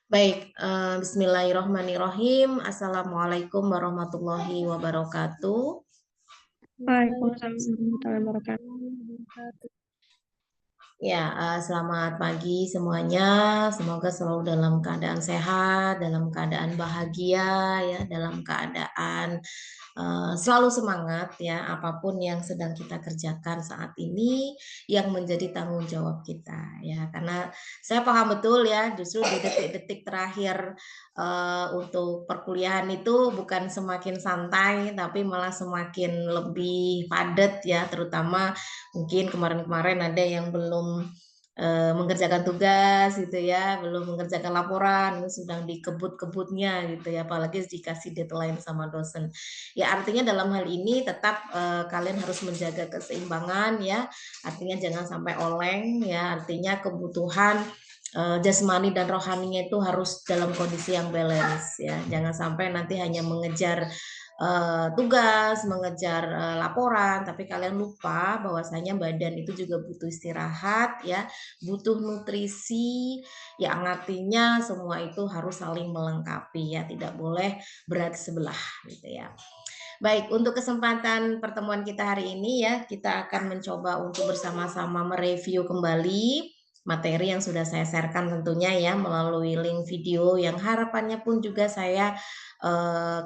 Baik, bismillahirrahmanirrahim. Assalamualaikum warahmatullahi wabarakatuh. Waalaikumsalam warahmatullahi wabarakatuh. Ya, selamat pagi semuanya. Semoga selalu dalam keadaan sehat, dalam keadaan bahagia, ya, dalam keadaan selalu semangat ya, apapun yang sedang kita kerjakan saat ini yang menjadi tanggung jawab kita ya. Karena saya paham betul ya, justru di detik-detik terakhir untuk perkuliahan itu bukan semakin santai, tapi malah semakin lebih padat ya, terutama mungkin kemarin-kemarin ada yang belum mengerjakan tugas gitu ya, belum mengerjakan laporan, sedang dikebut-kebutnya gitu ya, apalagi dikasih deadline sama dosen. Ya artinya dalam hal ini tetap kalian harus menjaga keseimbangan ya, artinya jangan sampai oleng ya, artinya kebutuhan jasmani dan rohaninya itu harus dalam kondisi yang balance ya, jangan sampai nanti hanya mengejar tugas, mengejar laporan, tapi kalian lupa bahwasanya badan itu juga butuh istirahat ya, butuh nutrisi, yang artinya semua itu harus saling melengkapi ya, tidak boleh berat sebelah gitu ya. Baik, untuk kesempatan pertemuan kita hari ini ya, kita akan mencoba untuk bersama-sama mereview kembali materi yang sudah saya sharekan tentunya ya melalui link video yang harapannya pun juga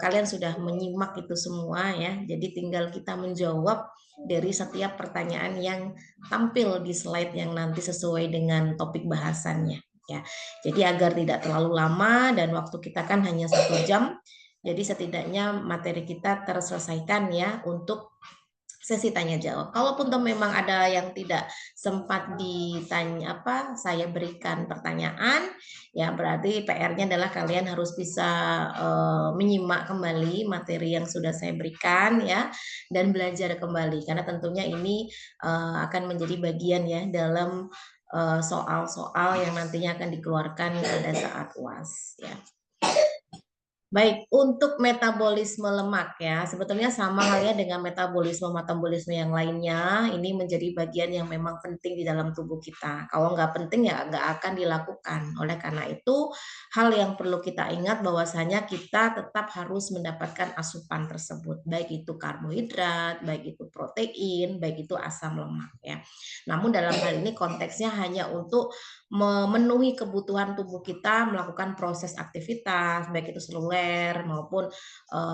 kalian sudah menyimak itu semua ya. Jadi tinggal kita menjawab dari setiap pertanyaan yang tampil di slide yang nanti sesuai dengan topik bahasannya ya. Jadi agar tidak terlalu lama dan waktu kita kan hanya 1 jam. Jadi setidaknya materi kita terselesaikan ya untuk sesi tanya jawab. Kalaupun memang ada yang tidak sempat ditanya saya berikan pertanyaan, ya berarti PR-nya adalah kalian harus bisa menyimak kembali materi yang sudah saya berikan ya dan belajar kembali karena tentunya ini akan menjadi bagian ya dalam soal-soal yang nantinya akan dikeluarkan pada saat UAS ya. Baik, untuk metabolisme lemak ya, sebetulnya sama halnya dengan metabolisme yang lainnya, ini menjadi bagian yang memang penting di dalam tubuh kita. Kalau nggak penting ya nggak akan dilakukan. Oleh karena itu, hal yang perlu kita ingat bahwasanya kita tetap harus mendapatkan asupan tersebut, baik itu karbohidrat, baik itu protein, baik itu asam lemak ya. Namun dalam hal ini konteksnya hanya untuk memenuhi kebutuhan tubuh kita melakukan proses aktivitas baik itu seluler maupun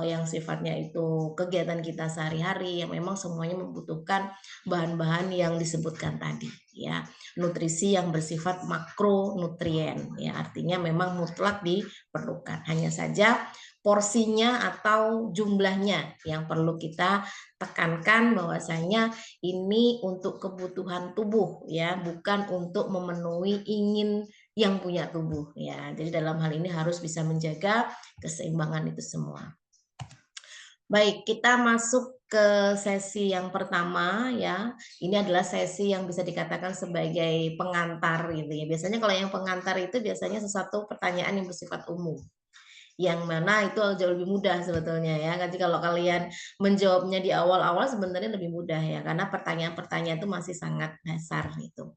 yang sifatnya itu kegiatan kita sehari-hari yang memang semuanya membutuhkan bahan-bahan yang disebutkan tadi ya, nutrisi yang bersifat makronutrien ya, artinya memang mutlak diperlukan, hanya saja porsinya atau jumlahnya yang perlu kita tekankan bahwasanya ini untuk kebutuhan tubuh ya, bukan untuk memenuhi ingin yang punya tubuh ya. Jadi dalam hal ini harus bisa menjaga keseimbangan itu semua. Baik, kita masuk ke sesi yang pertama ya. Ini adalah sesi yang bisa dikatakan sebagai pengantar gitu ya. Biasanya kalau yang pengantar itu biasanya sesuatu pertanyaan yang bersifat umum, yang mana itu jauh lebih mudah sebetulnya ya. Jadi kalau kalian menjawabnya di awal-awal sebenarnya lebih mudah ya, karena pertanyaan-pertanyaan itu masih sangat dasar gitu.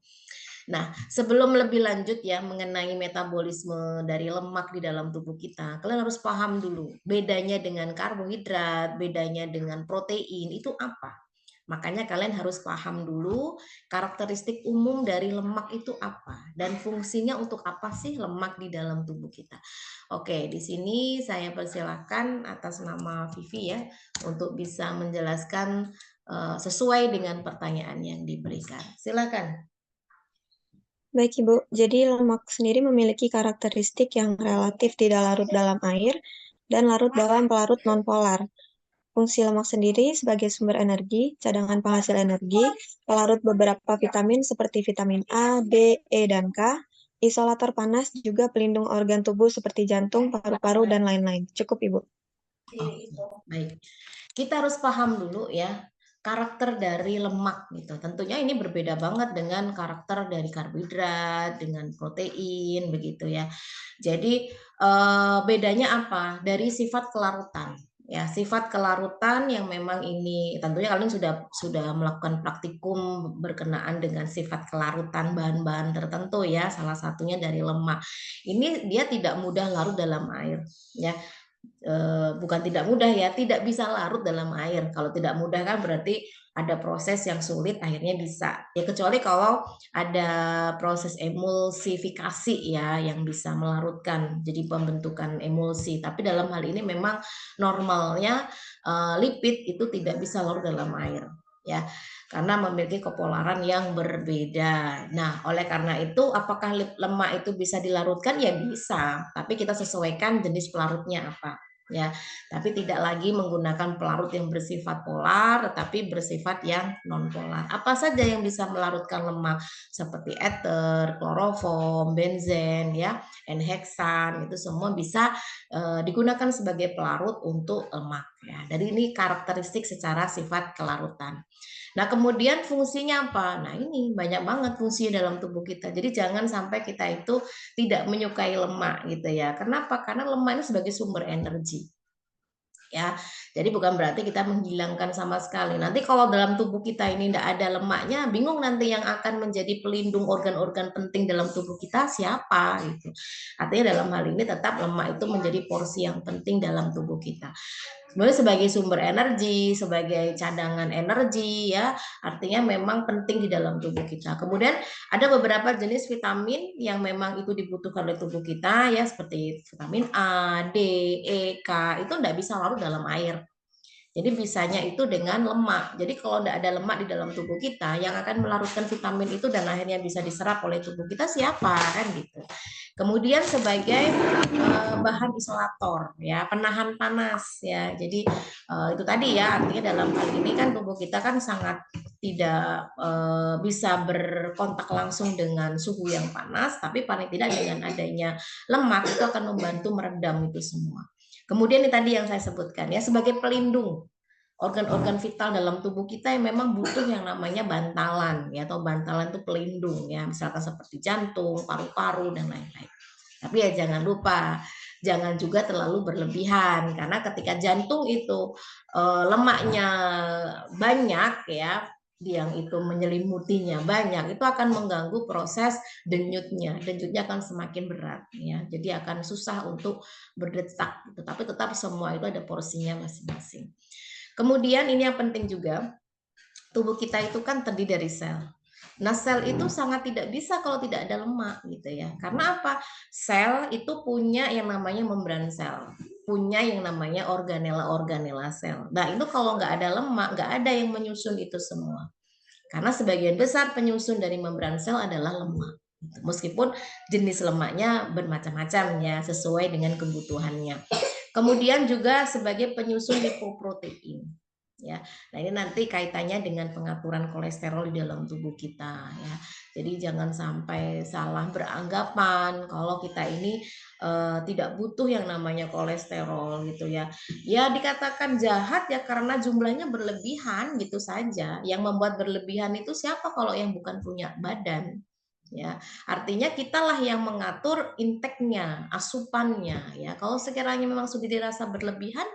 Nah, sebelum lebih lanjut ya mengenai metabolisme dari lemak di dalam tubuh kita, kalian harus paham dulu bedanya dengan karbohidrat, bedanya dengan protein itu apa. Makanya kalian harus paham dulu karakteristik umum dari lemak itu apa dan fungsinya untuk apa sih lemak di dalam tubuh kita. Oke, di sini saya persilahkan atas nama Vivi ya untuk bisa menjelaskan sesuai dengan pertanyaan yang diberikan. Silakan. Baik, Ibu. Jadi lemak sendiri memiliki karakteristik yang relatif tidak larut dalam air dan larut dalam pelarut nonpolar. Fungsi lemak sendiri sebagai sumber energi, cadangan penghasil energi, pelarut beberapa vitamin seperti vitamin A, B, E, dan K, isolator panas, juga pelindung organ tubuh seperti jantung, paru-paru, dan lain-lain. Cukup, Ibu. Baik, kita harus paham dulu ya karakter dari lemak gitu. Tentunya ini berbeda banget dengan karakter dari karbohidrat, dengan protein begitu ya. Jadi bedanya apa? Dari sifat kelarutan. Ya, sifat kelarutan yang memang ini tentunya kalian sudah melakukan praktikum berkenaan dengan sifat kelarutan bahan-bahan tertentu ya, salah satunya dari lemak. Ini dia tidak mudah larut dalam air ya. Bukan tidak mudah ya, tidak bisa larut dalam air. Kalau tidak mudah kan berarti ada proses yang sulit akhirnya bisa. Ya kecuali kalau ada proses emulsifikasi ya yang bisa melarutkan jadi pembentukan emulsi. Tapi dalam hal ini memang normalnya lipid itu tidak bisa larut dalam air ya karena memiliki kepolaran yang berbeda. Nah, oleh karena itu apakah lemak itu bisa dilarutkan? Ya bisa, tapi kita sesuaikan jenis pelarutnya apa ya, tapi tidak lagi menggunakan pelarut yang bersifat polar, tetapi bersifat yang non polar. Apa saja yang bisa melarutkan lemak seperti ether, kloroform, benzen, ya, N-heksan itu semua bisa digunakan sebagai pelarut untuk lemak. Ya. Jadi ini karakteristik secara sifat kelarutan. Nah, kemudian fungsinya apa? Nah, ini banyak banget fungsi dalam tubuh kita. Jadi jangan sampai kita itu tidak menyukai lemak gitu ya. Kenapa? Karena lemak itu sebagai sumber energi. Ya, jadi bukan berarti kita menghilangkan sama sekali. Nanti kalau dalam tubuh kita ini tidak ada lemaknya, bingung nanti yang akan menjadi pelindung organ-organ penting dalam tubuh kita siapa gitu. Artinya dalam hal ini tetap lemak itu menjadi porsi yang penting dalam tubuh kita. Sebenarnya sebagai sumber energi, sebagai cadangan energi ya, artinya memang penting di dalam tubuh kita. Kemudian ada beberapa jenis vitamin yang memang itu dibutuhkan oleh tubuh kita ya, seperti vitamin A, D, E, K, itu tidak bisa larut dalam air. Jadi bisanya itu dengan lemak. Jadi kalau tidak ada lemak di dalam tubuh kita, yang akan melarutkan vitamin itu dan akhirnya bisa diserap oleh tubuh kita siapa kan gitu. Kemudian sebagai bahan isolator ya, penahan panas ya. Jadi itu tadi ya, artinya dalam hal ini kan tubuh kita kan sangat tidak bisa berkontak langsung dengan suhu yang panas, tapi paling tidak dengan adanya lemak itu akan membantu meredam itu semua. Kemudian ini tadi yang saya sebutkan ya, sebagai pelindung organ-organ vital dalam tubuh kita yang memang butuh yang namanya bantalan ya, atau bantalan itu pelindung ya, misalkan seperti jantung, paru-paru dan lain-lain. Tapi ya jangan lupa jangan juga terlalu berlebihan karena ketika jantung itu lemaknya banyak ya, yang itu menyelimutinya banyak, itu akan mengganggu proses denyutnya akan semakin berat ya, jadi akan susah untuk berdetak, tetapi tetap semua itu ada porsinya masing-masing. Kemudian ini yang penting juga, tubuh kita itu kan terdiri dari sel. Nah, sel itu sangat tidak bisa kalau tidak ada lemak gitu ya. Karena apa? Sel itu punya yang namanya membran sel, punya yang namanya organela sel. Nah, itu kalau nggak ada lemak, nggak ada yang menyusun itu semua. Karena sebagian besar penyusun dari membran sel adalah lemak. Meskipun jenis lemaknya bermacam-macam ya, sesuai dengan kebutuhannya. Kemudian juga sebagai penyusun lipoprotein. Ya, nah ini nanti kaitannya dengan pengaturan kolesterol di dalam tubuh kita ya. Jadi jangan sampai salah beranggapan kalau kita ini tidak butuh yang namanya kolesterol gitu ya. Ya dikatakan jahat ya karena jumlahnya berlebihan gitu saja. Yang membuat berlebihan itu siapa kalau yang bukan punya badan? Ya, artinya kitalah yang mengatur inteknya, asupannya ya. Kalau sekiranya memang sudah dirasa berlebihan,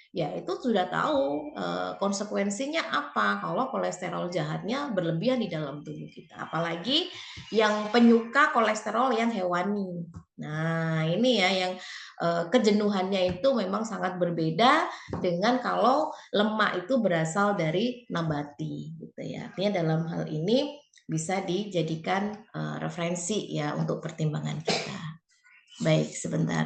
ya itu sudah tahu konsekuensinya apa kalau kolesterol jahatnya berlebihan di dalam tubuh kita. Apalagi yang penyuka kolesterol yang hewani. Nah, ini ya yang kejenuhannya itu memang sangat berbeda dengan kalau lemak itu berasal dari nabati gitu ya. Artinya dalam hal ini bisa dijadikan referensi ya untuk pertimbangan kita. Baik, sebentar.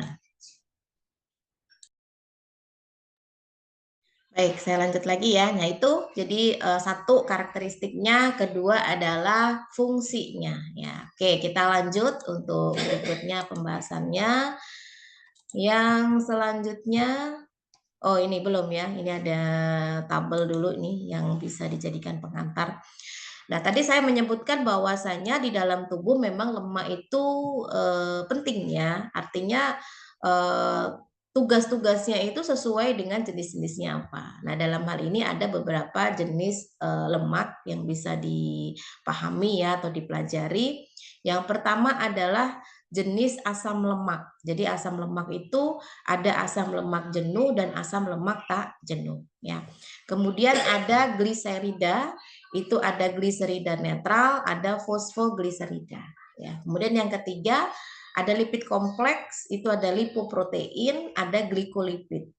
Baik, saya lanjut lagi ya. Nah, itu jadi satu karakteristiknya, kedua adalah fungsinya ya. Oke, kita lanjut untuk berikutnya pembahasannya. Yang selanjutnya, oh ini belum ya. Ini ada tabel dulu nih yang bisa dijadikan pengantar. Nah, tadi saya menyebutkan bahwasanya di dalam tubuh memang lemak itu penting ya. Artinya tugas-tugasnya itu sesuai dengan jenis-jenisnya apa. Nah, dalam hal ini ada beberapa jenis lemak yang bisa dipahami ya atau dipelajari. Yang pertama adalah jenis asam lemak. Jadi asam lemak itu ada asam lemak jenuh dan asam lemak tak jenuh ya. Kemudian ada gliserida, itu ada gliserida netral, ada fosfogliserida ya. Kemudian yang ketiga ada lipid kompleks, itu ada lipoprotein, ada glikolipid.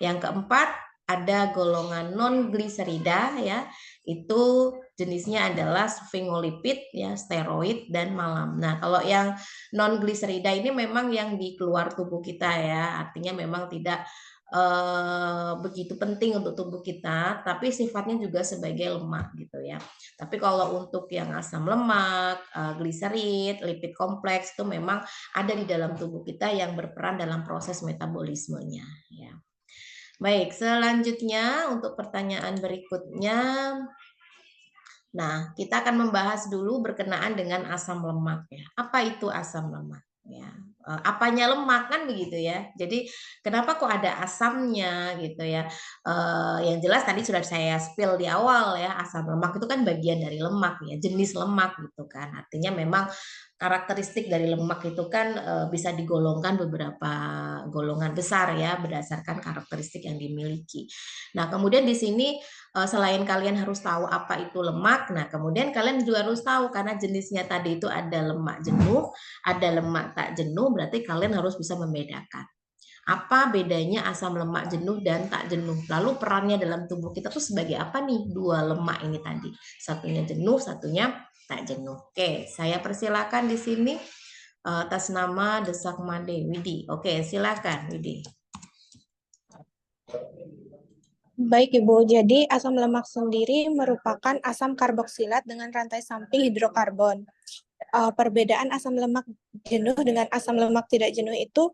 Yang keempat ada golongan non gliserida ya, itu jenisnya adalah sphingolipid ya, steroid dan malam. Nah, kalau yang non gliserida ini memang yang di keluar tubuh kita ya, artinya memang tidak begitu penting untuk tubuh kita, tapi sifatnya juga sebagai lemak gitu ya. Tapi kalau untuk yang asam lemak, gliserid, lipid kompleks itu memang ada di dalam tubuh kita yang berperan dalam proses metabolismenya ya. Baik, selanjutnya untuk pertanyaan berikutnya. Nah, kita akan membahas dulu berkenaan dengan asam lemak ya. Apa itu asam lemak? Ya, apanya lemak kan begitu ya. Jadi kenapa kok ada asamnya gitu ya? Yang jelas tadi sudah saya spill di awal ya, asam lemak itu kan bagian dari lemak ya, jenis lemak gitu kan. Artinya memang karakteristik dari lemak itu kan bisa digolongkan beberapa golongan besar ya berdasarkan karakteristik yang dimiliki. Nah, kemudian di sini selain kalian harus tahu apa itu lemak, nah kemudian kalian juga harus tahu karena jenisnya tadi itu ada lemak jenuh, ada lemak tak jenuh, berarti kalian harus bisa membedakan. Apa bedanya asam lemak jenuh dan tak jenuh? Lalu perannya dalam tubuh kita tuh sebagai apa nih dua lemak ini tadi? Satunya jenuh, satunya tak jenuh. Oke, saya persilakan di sini atas nama Desak Made Widi. Oke, silakan Widi. Baik Ibu, jadi asam lemak sendiri merupakan asam karboksilat dengan rantai samping hidrokarbon. Perbedaan asam lemak jenuh dengan asam lemak tidak jenuh itu,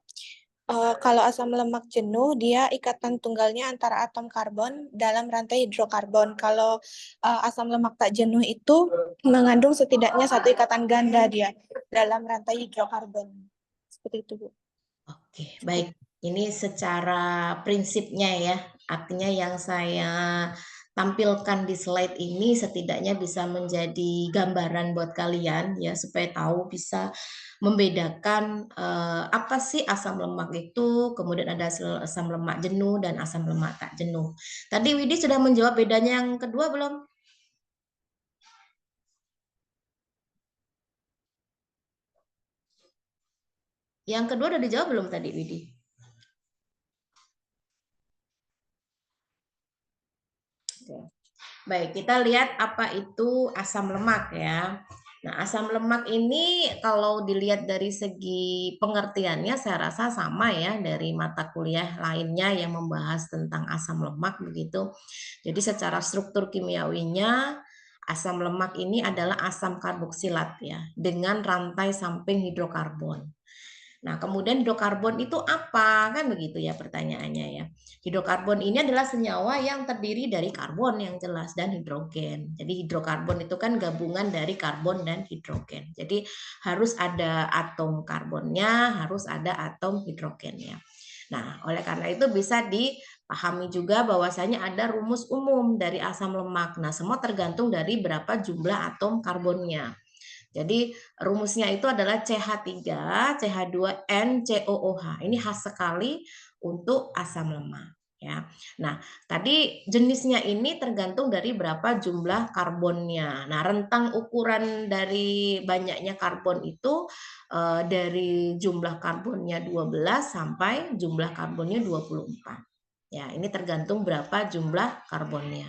kalau asam lemak jenuh dia ikatan tunggalnya antara atom karbon dalam rantai hidrokarbon. Kalau asam lemak tak jenuh itu mengandung setidaknya satu ikatan ganda dia dalam rantai hidrokarbon. Seperti itu, Bu. Oke, baik. Ini secara prinsipnya ya, artinya yang saya tampilkan di slide ini setidaknya bisa menjadi gambaran buat kalian ya, supaya tahu bisa membedakan apa sih asam lemak itu, kemudian ada asam lemak jenuh dan asam lemak tak jenuh. Tadi Widi sudah menjawab bedanya yang kedua belum? Yang kedua udah dijawab belum tadi Widi? Baik, kita lihat apa itu asam lemak ya. Nah, asam lemak ini kalau dilihat dari segi pengertiannya saya rasa sama ya dari mata kuliah lainnya yang membahas tentang asam lemak begitu. Jadi secara struktur kimiawinya asam lemak ini adalah asam karboksilat ya dengan rantai samping hidrokarbon. Nah, kemudian hidrokarbon itu apa? Kan begitu ya pertanyaannya ya. Hidrokarbon ini adalah senyawa yang terdiri dari karbon yang jelas dan hidrogen. Jadi hidrokarbon itu kan gabungan dari karbon dan hidrogen. Jadi harus ada atom karbonnya, harus ada atom hidrogennya. Nah, oleh karena itu bisa dipahami juga bahwasanya ada rumus umum dari asam lemak. Nah, semua tergantung dari berapa jumlah atom karbonnya. Jadi rumusnya itu adalah CH3, CH2N, COOH. Ini khas sekali untuk asam lemak ya. Nah, tadi jenisnya ini tergantung dari berapa jumlah karbonnya. Nah, rentang ukuran dari banyaknya karbon itu dari jumlah karbonnya 12 sampai jumlah karbonnya 24. Ya, ini tergantung berapa jumlah karbonnya.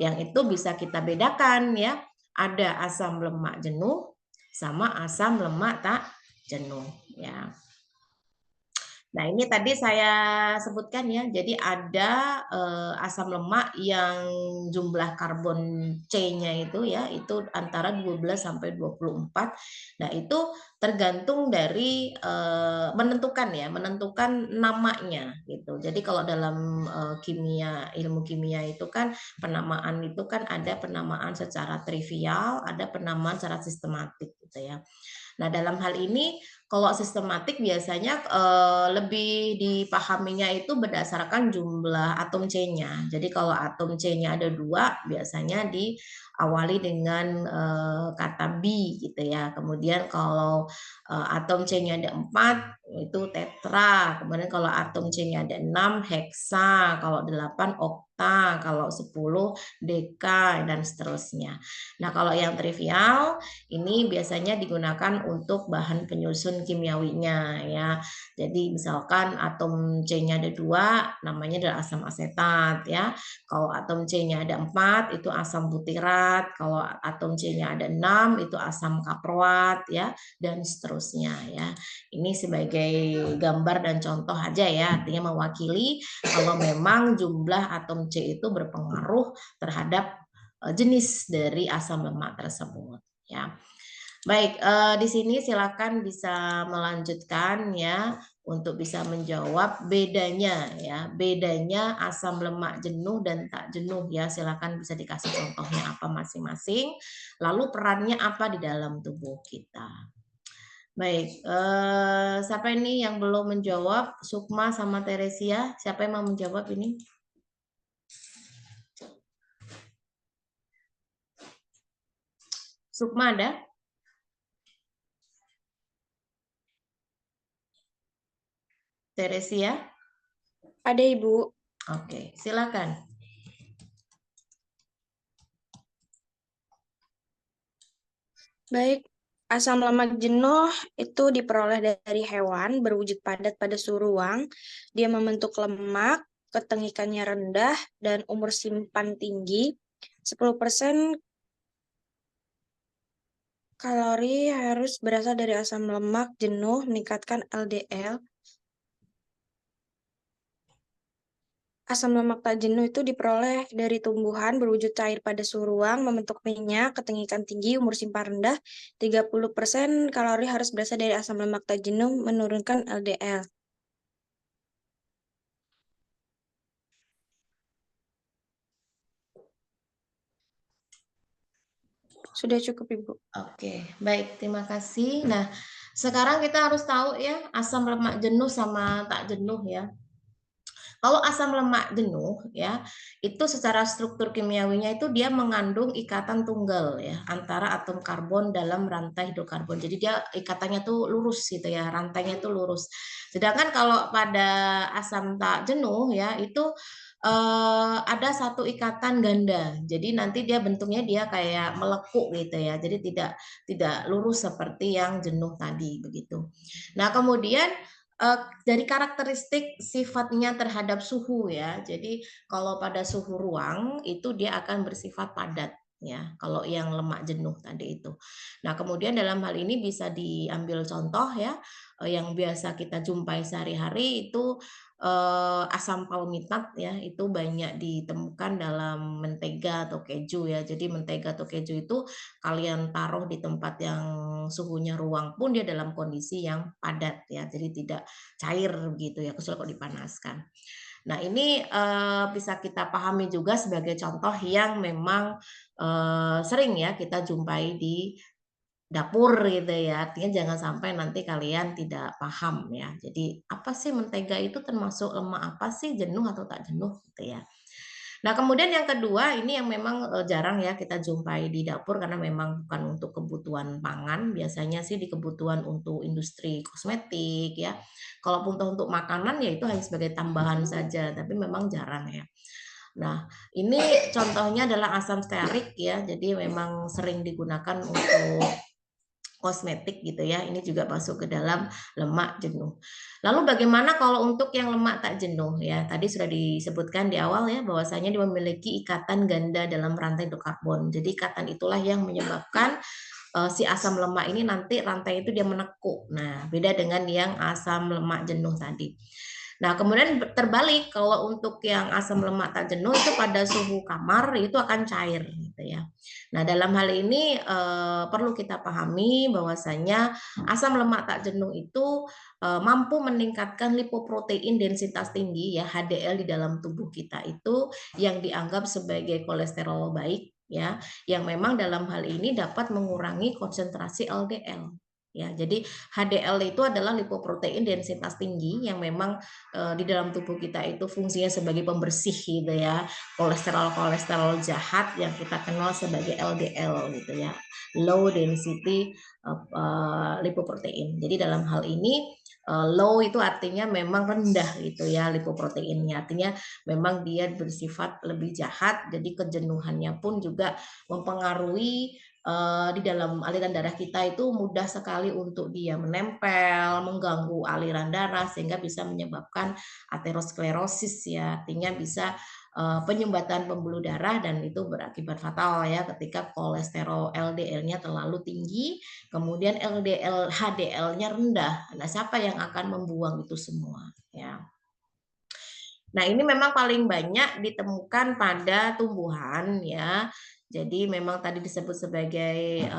Yang itu bisa kita bedakan ya. Ada asam lemak jenuh sama asam lemak tak jenuh ya. Nah, ini tadi saya sebutkan ya. Jadi ada asam lemak yang jumlah karbon C-nya itu ya, itu antara 12 sampai 24. Nah, itu tergantung dari menentukan namanya gitu. Jadi kalau dalam ilmu kimia itu kan penamaan itu kan ada penamaan secara trivial, ada penamaan secara sistematik gitu ya. Nah, dalam hal ini kalau sistematik biasanya lebih dipahaminya itu berdasarkan jumlah atom C-nya. Jadi kalau atom C-nya ada 2, biasanya diawali dengan kata bi gitu ya. Kemudian kalau atom C-nya ada 4, itu tetra. Kemudian kalau atom C-nya ada 6, heksa. Kalau 8, okta. Kalau 10, deka, dan seterusnya. Nah, kalau yang trivial ini biasanya digunakan untuk bahan penyusun kimiawinya ya. Jadi misalkan atom C-nya ada 2, namanya adalah asam asetat ya. Kalau atom C-nya ada 4, itu asam butirat. Kalau atom C-nya ada 6, itu asam kaproat ya, dan seterusnya ya. Ini sebagai gambar dan contoh aja ya, artinya mewakili kalau memang jumlah atom C itu berpengaruh terhadap jenis dari asam lemak tersebut ya. Baik, di sini silakan bisa melanjutkan ya untuk bisa menjawab bedanya ya, bedanya asam lemak jenuh dan tak jenuh ya. Silakan bisa dikasih contohnya apa masing-masing, lalu perannya apa di dalam tubuh kita. Baik, siapa ini yang belum menjawab? Sukma sama Teresia, siapa yang mau menjawab ini? Sukma ada? Teresia? Ada, Ibu. Oke, silakan. Baik, asam lemak jenuh itu diperoleh dari hewan berwujud padat pada suhu ruang. Dia membentuk lemak, ketengikannya rendah, dan umur simpan tinggi. 10% kalori harus berasal dari asam lemak jenuh, meningkatkan LDL. Asam lemak tak jenuh itu diperoleh dari tumbuhan berwujud cair pada suhu ruang, membentuk minyak, ketengikan tinggi, umur simpan rendah. 30% kalori harus berasal dari asam lemak tak jenuh, menurunkan LDL. Sudah cukup, Ibu. Oke, baik, terima kasih. Nah, sekarang kita harus tahu ya asam lemak jenuh sama tak jenuh ya. Kalau asam lemak jenuh ya, itu secara struktur kimiawinya itu dia mengandung ikatan tunggal ya antara atom karbon dalam rantai hidrokarbon. Jadi dia ikatannya tuh lurus gitu ya, rantainya tuh lurus. Sedangkan kalau pada asam tak jenuh ya itu ada satu ikatan ganda. Jadi nanti dia bentuknya dia kayak melekuk gitu ya. Jadi tidak lurus seperti yang jenuh tadi begitu. Nah, kemudian dari karakteristik sifatnya terhadap suhu ya. Jadi kalau pada suhu ruang itu dia akan bersifat padat ya. Kalau yang lemak jenuh tadi itu. Nah, kemudian dalam hal ini bisa diambil contoh ya yang biasa kita jumpai sehari-hari itu asam palmitat ya, itu banyak ditemukan dalam mentega atau keju ya. Jadi mentega atau keju itu kalian taruh di tempat yang suhunya ruang pun dia dalam kondisi yang padat ya. Jadi tidak cair gitu ya, kecuali kalau dipanaskan. Nah, ini bisa kita pahami juga sebagai contoh yang memang sering ya kita jumpai di dapur gitu ya. Artinya jangan sampai nanti kalian tidak paham ya. Jadi apa sih mentega itu termasuk lemak apa sih, jenuh atau tak jenuh gitu ya. Nah, kemudian yang kedua ini yang memang jarang ya kita jumpai di dapur karena memang bukan untuk kebutuhan pangan, biasanya sih di kebutuhan untuk industri kosmetik ya. Kalaupun untuk makanan ya itu hanya sebagai tambahan saja, tapi memang jarang ya. Nah, ini contohnya adalah asam stearik ya. Jadi memang sering digunakan untuk kosmetik gitu ya. Ini juga masuk ke dalam lemak jenuh. Lalu bagaimana kalau untuk yang lemak tak jenuh ya? Tadi sudah disebutkan di awal ya bahwasanya dia memiliki ikatan ganda dalam rantai hidrokarbon. Jadi ikatan itulah yang menyebabkan si asam lemak ini nanti rantai itu dia menekuk. Nah, beda dengan yang asam lemak jenuh tadi. Nah, kemudian terbalik kalau untuk yang asam lemak tak jenuh itu pada suhu kamar itu akan cair gitu ya. Nah, dalam hal ini perlu kita pahami bahwasanya asam lemak tak jenuh itu mampu meningkatkan lipoprotein densitas tinggi ya HDL di dalam tubuh kita itu yang dianggap sebagai kolesterol baik ya, yang memang dalam hal ini dapat mengurangi konsentrasi LDL. Ya, jadi HDL itu adalah lipoprotein densitas tinggi yang memang di dalam tubuh kita itu fungsinya sebagai pembersih gitu ya, kolesterol jahat yang kita kenal sebagai LDL gitu ya, low density lipoprotein. Jadi dalam hal ini low itu artinya memang rendah gitu ya lipoproteinnya, artinya memang dia bersifat lebih jahat, jadi kejenuhannya pun juga mempengaruhi di dalam aliran darah kita itu mudah sekali untuk dia menempel, mengganggu aliran darah sehingga bisa menyebabkan aterosklerosis ya, artinya bisa penyumbatan pembuluh darah dan itu berakibat fatal ya ketika kolesterol LDL-nya terlalu tinggi, kemudian HDL-nya rendah. Nah, siapa yang akan membuang itu semua ya? Nah, ini memang paling banyak ditemukan pada tumbuhan ya. Jadi memang tadi disebut sebagai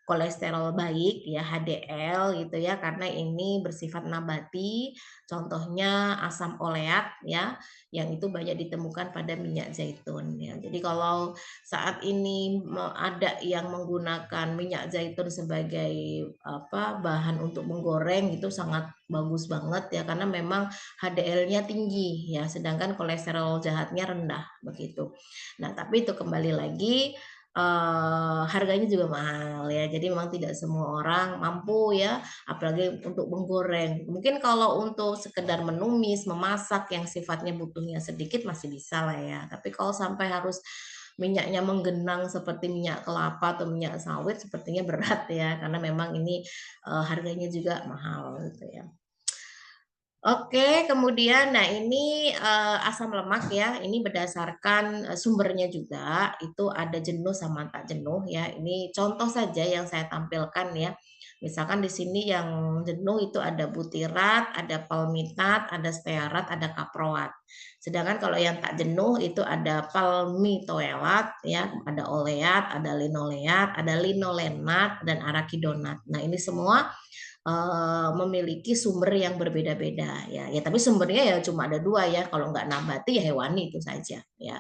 kolesterol baik ya, HDL gitu ya, karena ini bersifat nabati. Contohnya asam oleat ya, yang itu banyak ditemukan pada minyak zaitun ya. Jadi kalau saat ini ada yang menggunakan minyak zaitun sebagai bahan untuk menggoreng, itu sangat bagus banget ya, karena memang HDL-nya tinggi ya, sedangkan kolesterol jahatnya rendah begitu. Nah, tapi itu kembali lagi harganya juga mahal ya. Jadi memang tidak semua orang mampu ya, apalagi untuk menggoreng. Mungkin kalau untuk sekedar menumis, memasak yang sifatnya butuhnya sedikit masih bisa lah ya. Tapi kalau sampai harus minyaknya menggenang seperti minyak kelapa atau minyak sawit sepertinya berat ya, karena memang ini harganya juga mahal gitu ya. Oke, kemudian nah ini asam lemak ya, ini berdasarkan sumbernya juga, itu ada jenuh sama tak jenuh ya. Ini contoh saja yang saya tampilkan ya. Misalkan di sini yang jenuh itu ada butirat, ada palmitat, ada stearat, ada kaproat. Sedangkan kalau yang tak jenuh itu ada palmitoelat ya, ada oleat, ada linoleat, ada linolenat dan arakidonat. Nah, ini semua memiliki sumber yang berbeda-beda ya. Ya tapi sumbernya ya cuma ada dua ya. Kalau nggak nabati ya hewani itu saja ya.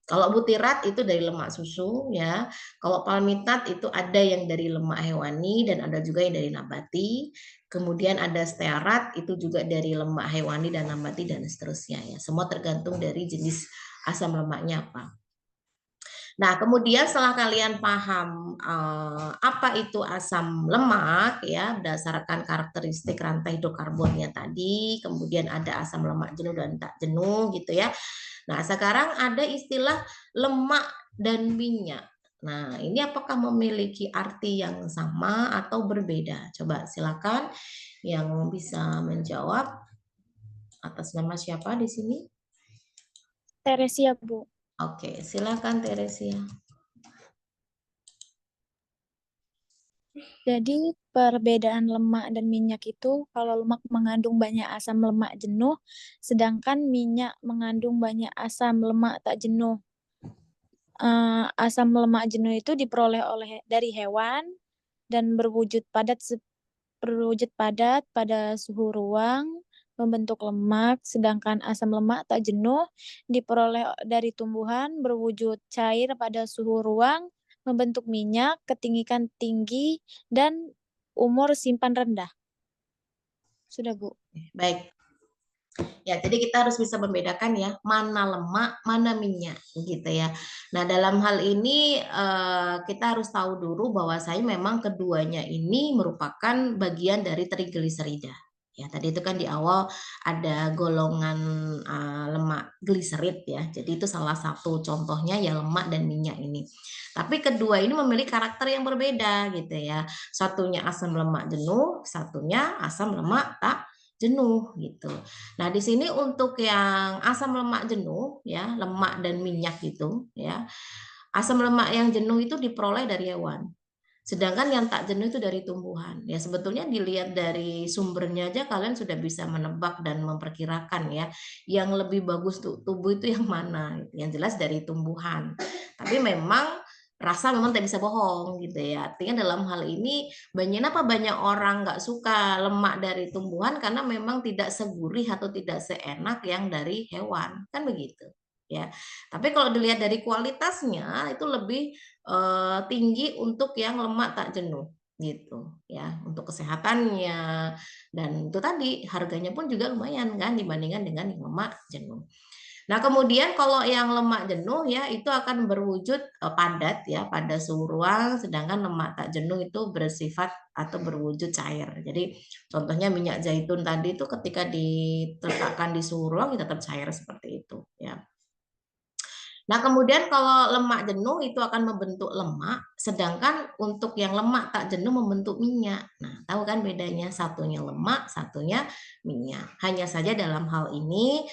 Kalau butirat itu dari lemak susu ya. Kalau palmitat itu ada yang dari lemak hewani dan ada juga yang dari nabati. Kemudian ada stearat itu juga dari lemak hewani dan nabati dan seterusnya ya. Semua tergantung dari jenis asam lemaknya apa. Nah, kemudian setelah kalian paham apa itu asam lemak ya, berdasarkan karakteristik rantai hidrokarbonnya tadi, kemudian ada asam lemak jenuh dan tak jenuh gitu ya. Nah, sekarang ada istilah lemak dan minyak. Nah, ini apakah memiliki arti yang sama atau berbeda? Coba silakan yang bisa menjawab. Atas nama siapa di sini? Teresia, Bu. Oke, silakan Teresia. Jadi perbedaan lemak dan minyak itu kalau lemak mengandung banyak asam lemak jenuh, sedangkan minyak mengandung banyak asam lemak tak jenuh. Asam lemak jenuh itu diperoleh dari hewan dan berwujud padat pada suhu ruang, membentuk lemak, sedangkan asam lemak tak jenuh diperoleh dari tumbuhan berwujud cair pada suhu ruang, membentuk minyak, ketinggian tinggi, dan umur simpan rendah. Sudah, Bu. Baik. Ya, jadi kita harus bisa membedakan ya, mana lemak, mana minyak, gitu ya. Nah, dalam hal ini kita harus tahu dulu bahwa saya memang keduanya ini merupakan bagian dari trigliserida. Ya, tadi itu kan di awal ada golongan lemak gliserid ya. Jadi itu salah satu contohnya ya lemak dan minyak ini. Tapi kedua ini memiliki karakter yang berbeda gitu ya. Satunya asam lemak jenuh, satunya asam lemak tak jenuh gitu. Nah, di sini untuk yang asam lemak jenuh ya, lemak dan minyak gitu ya. Asam lemak yang jenuh itu diperoleh dari hewan. Sedangkan yang tak jenuh itu dari tumbuhan. Ya sebetulnya dilihat dari sumbernya aja kalian sudah bisa menebak dan memperkirakan ya. Yang lebih bagus tubuh itu yang mana? Yang jelas dari tumbuhan. Tapi memang rasa memang tidak bisa bohong gitu ya. Artinya dalam hal ini banyak orang nggak suka lemak dari tumbuhan karena memang tidak segurih atau tidak seenak yang dari hewan. Kan begitu. ya. Tapi kalau dilihat dari kualitasnya itu lebih tinggi untuk yang lemak tak jenuh gitu ya, untuk kesehatannya, dan itu tadi harganya pun juga lumayan kan dibandingkan dengan yang lemak jenuh. Nah, kemudian kalau yang lemak jenuh ya itu akan berwujud padat ya pada suhu ruang, sedangkan lemak tak jenuh itu bersifat atau berwujud cair. Jadi contohnya minyak zaitun tadi itu ketika diletakkan di suhu ruang ya tetap cair seperti itu ya. Nah, kemudian kalau lemak jenuh itu akan membentuk lemak, sedangkan untuk yang lemak tak jenuh membentuk minyak. Nah, tahu kan bedanya? Satunya lemak, satunya minyak. Hanya saja dalam hal ini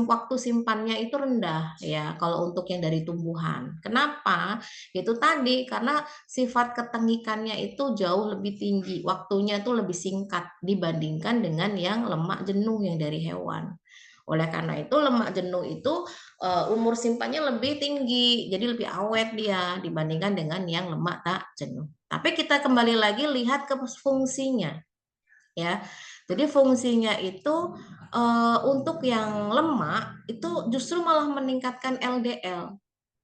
waktu simpannya itu rendah ya kalau untuk yang dari tumbuhan. Kenapa? Itu tadi karena sifat ketengikannya itu jauh lebih tinggi, waktunya itu lebih singkat dibandingkan dengan yang lemak jenuh yang dari hewan. Oleh karena itu lemak jenuh itu umur simpannya lebih tinggi, jadi lebih awet dia dibandingkan dengan yang lemak tak jenuh. Tapi kita kembali lagi lihat ke fungsinya, ya. Jadi fungsinya itu untuk yang lemak itu justru malah meningkatkan LDL.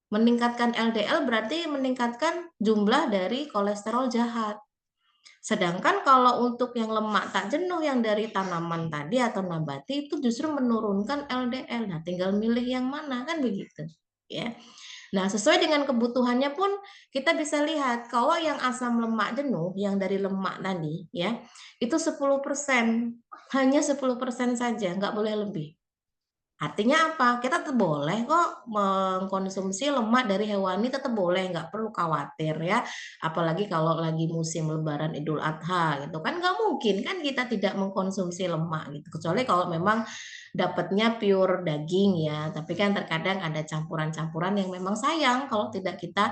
Meningkatkan LDL berarti meningkatkan jumlah dari kolesterol jahat. Sedangkan kalau untuk yang lemak tak jenuh yang dari tanaman tadi atau nabati itu justru menurunkan LDL. Nah, tinggal milih yang mana kan begitu, ya. Nah, sesuai dengan kebutuhannya pun kita bisa lihat kalau yang asam lemak jenuh yang dari lemak tadi ya, itu 10%, hanya 10% saja, nggak boleh lebih. Artinya apa? Kita tetap boleh kok mengkonsumsi lemak dari hewani, tetap boleh, nggak perlu khawatir ya. Apalagi kalau lagi musim Lebaran Idul Adha gitu kan nggak mungkin kan kita tidak mengkonsumsi lemak gitu. Kecuali kalau memang dapatnya pure daging ya. Tapi kan terkadang ada campuran-campuran yang memang sayang kalau tidak kita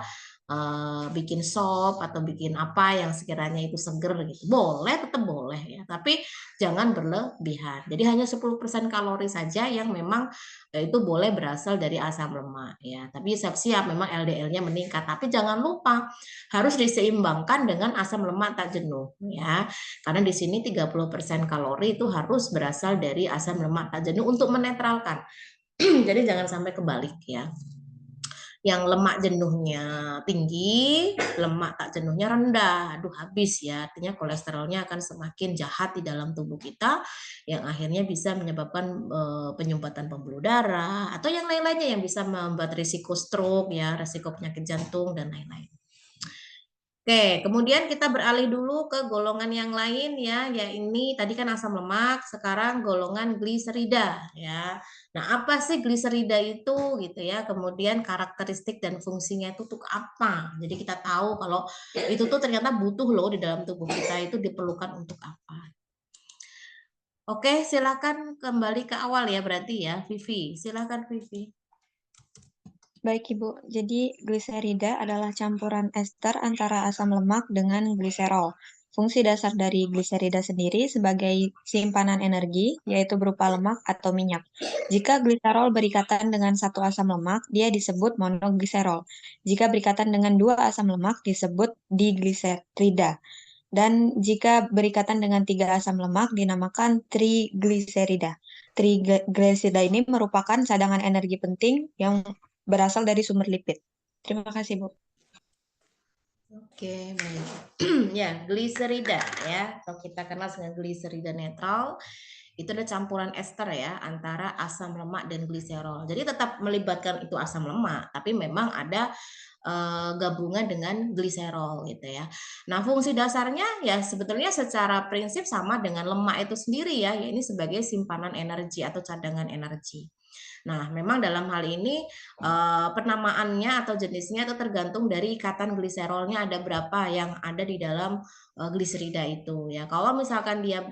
bikin sop atau bikin apa yang sekiranya itu seger gitu. Boleh, tetap boleh ya. Tapi jangan berlebihan. Jadi hanya 10% kalori saja yang memang itu boleh berasal dari asam lemak ya. Tapi siap-siap memang LDL-nya meningkat. Tapi jangan lupa harus diseimbangkan dengan asam lemak tak jenuh ya. Karena di sini 30% kalori itu harus berasal dari asam lemak tak jenuh untuk menetralkan. Jadi jangan sampai kebalik ya. Yang lemak jenuhnya tinggi, lemak tak jenuhnya rendah. Aduh, habis ya. Artinya kolesterolnya akan semakin jahat di dalam tubuh kita yang akhirnya bisa menyebabkan penyumbatan pembuluh darah atau yang lain-lainnya yang bisa membuat risiko stroke ya, risiko penyakit jantung dan lain-lain. Oke, kemudian kita beralih dulu ke golongan yang lain ya, ya ini tadi kan asam lemak, sekarang golongan gliserida ya. Nah, apa sih gliserida itu gitu ya? Kemudian karakteristik dan fungsinya itu untuk apa? Jadi kita tahu kalau itu tuh ternyata butuh loh di dalam tubuh kita itu diperlukan untuk apa. Oke, silakan kembali ke awal ya berarti ya, Vivi. Silakan Vivi. Baik, Ibu. Jadi, gliserida adalah campuran ester antara asam lemak dengan gliserol. Fungsi dasar dari gliserida sendiri sebagai simpanan energi, yaitu berupa lemak atau minyak. Jika gliserol berikatan dengan satu asam lemak, dia disebut monogliserol. Jika berikatan dengan dua asam lemak, disebut digliserida. Dan jika berikatan dengan tiga asam lemak, dinamakan trigliserida. Trigliserida ini merupakan cadangan energi penting yang berasal dari sumber lipid. Terima kasih, Bu. Oke, baik. Ya, gliserida ya, atau kita kenal dengan gliserida netral. Itu ada campuran ester ya antara asam lemak dan gliserol. Jadi tetap melibatkan itu asam lemak, tapi memang ada gabungan dengan gliserol gitu ya. Nah, fungsi dasarnya ya sebetulnya secara prinsip sama dengan lemak itu sendiri ya, ini sebagai simpanan energi atau cadangan energi. Nah, memang dalam hal ini penamaannya atau jenisnya itu tergantung dari ikatan gliserolnya ada berapa yang ada di dalam gliserida itu ya. Kalau misalkan dia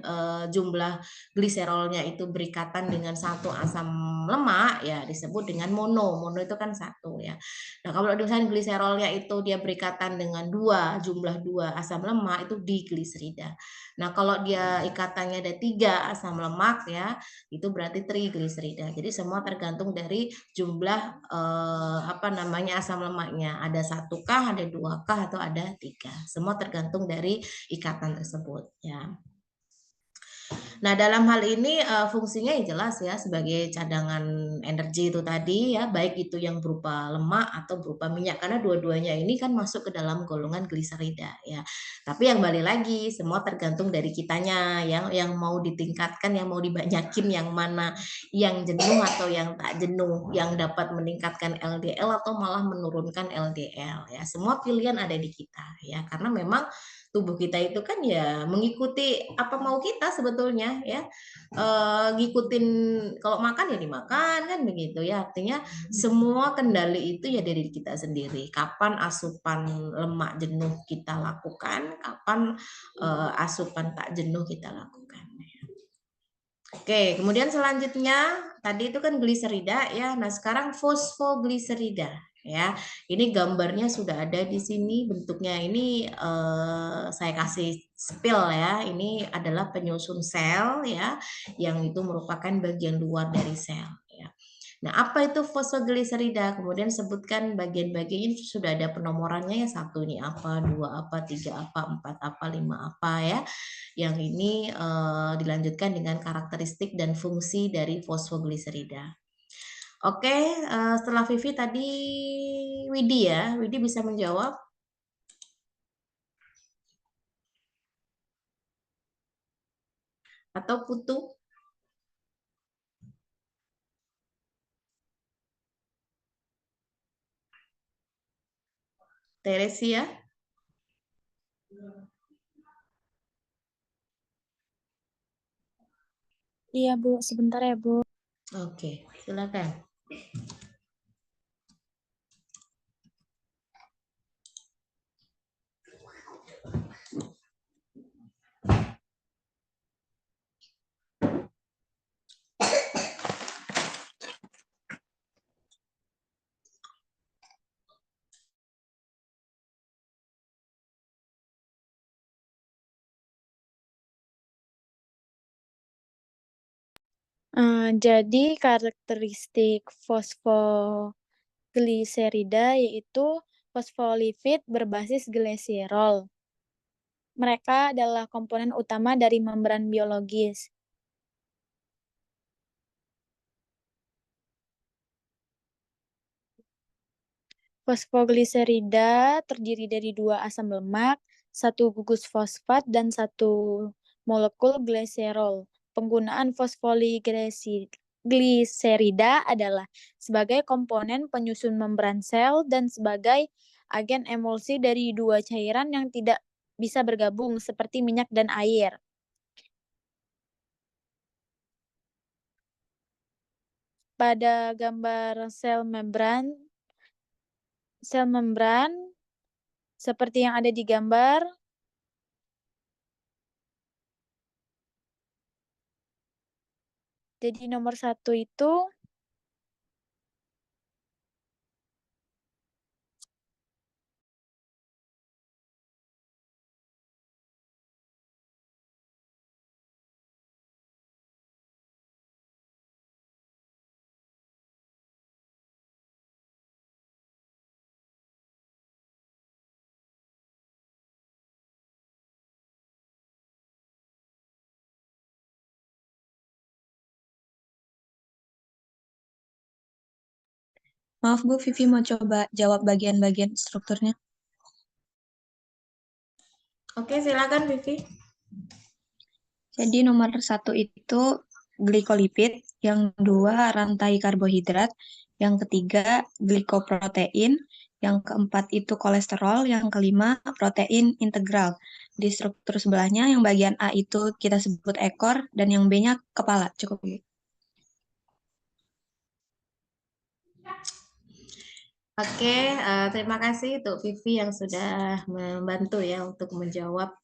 jumlah gliserolnya itu berikatan dengan satu asam lemak ya disebut dengan mono. Mono itu kan satu ya. Nah, kalau misalnya gliserolnya itu dia berikatan dengan jumlah dua asam lemak itu digliserida. Nah, kalau dia ikatannya ada 3 asam lemak ya, itu berarti trigliserida. Jadi semua tergantung dari jumlah asam lemaknya. Ada 1 kah, ada 2 kah, atau ada 3. Semua tergantung dari ikatan tersebut ya. Nah, dalam hal ini fungsinya ya jelas ya sebagai cadangan energi itu tadi ya, baik itu yang berupa lemak atau berupa minyak karena dua-duanya ini kan masuk ke dalam golongan gliserida ya. Tapi yang balik lagi semua tergantung dari kitanya yang mau ditingkatkan, yang mau dibanyakin yang mana, yang jenuh atau yang tak jenuh, yang dapat meningkatkan LDL atau malah menurunkan LDL ya. Semua pilihan ada di kita ya karena memang tubuh kita itu kan ya mengikuti apa mau kita sebetulnya ya, ngikutin kalau makan ya dimakan kan begitu ya, artinya semua kendali itu ya dari kita sendiri, kapan asupan lemak jenuh kita lakukan, kapan asupan tak jenuh kita lakukan. Oke, kemudian selanjutnya tadi itu kan gliserida ya. Nah, sekarang fosfogliserida ya. Ini gambarnya sudah ada di sini, bentuknya ini saya kasih spill ya. Ini adalah penyusun sel ya, yang itu merupakan bagian luar dari sel ya. Nah, apa itu fosfogliserida? Kemudian sebutkan bagian-bagiannya sudah ada penomorannya ya, 1 ini apa, 2 apa, 3 apa, 4 apa, 5 apa ya. Yang ini dilanjutkan dengan karakteristik dan fungsi dari fosfogliserida. Oke, setelah Vivi tadi Widi ya. Widi bisa menjawab? Atau Putu? Teresia? Iya, Bu. Sebentar ya, Bu. Oke, silakan. Jadi karakteristik fosfogliserida yaitu fosfolipid berbasis glycerol. Mereka adalah komponen utama dari membran biologis. Fosfogliserida terdiri dari 2 asam lemak, 1 gugus fosfat, dan 1 molekul glycerol. Penggunaan fosfogliserida adalah sebagai komponen penyusun membran sel dan sebagai agen emulsi dari 2 cairan yang tidak bisa bergabung seperti minyak dan air. Pada gambar sel membran seperti yang ada di gambar, jadi nomor 1 itu Maaf Bu, Vivi mau coba jawab bagian-bagian strukturnya. Oke, silakan Vivi. Jadi nomor 1 itu glikolipid, yang 2 rantai karbohidrat, yang ketiga glikoprotein, yang keempat itu kolesterol, yang kelima protein integral. Di struktur sebelahnya yang bagian A itu kita sebut ekor dan yang B-nya kepala. Cukup. Oke, terima kasih untuk Vivi yang sudah membantu ya untuk menjawab.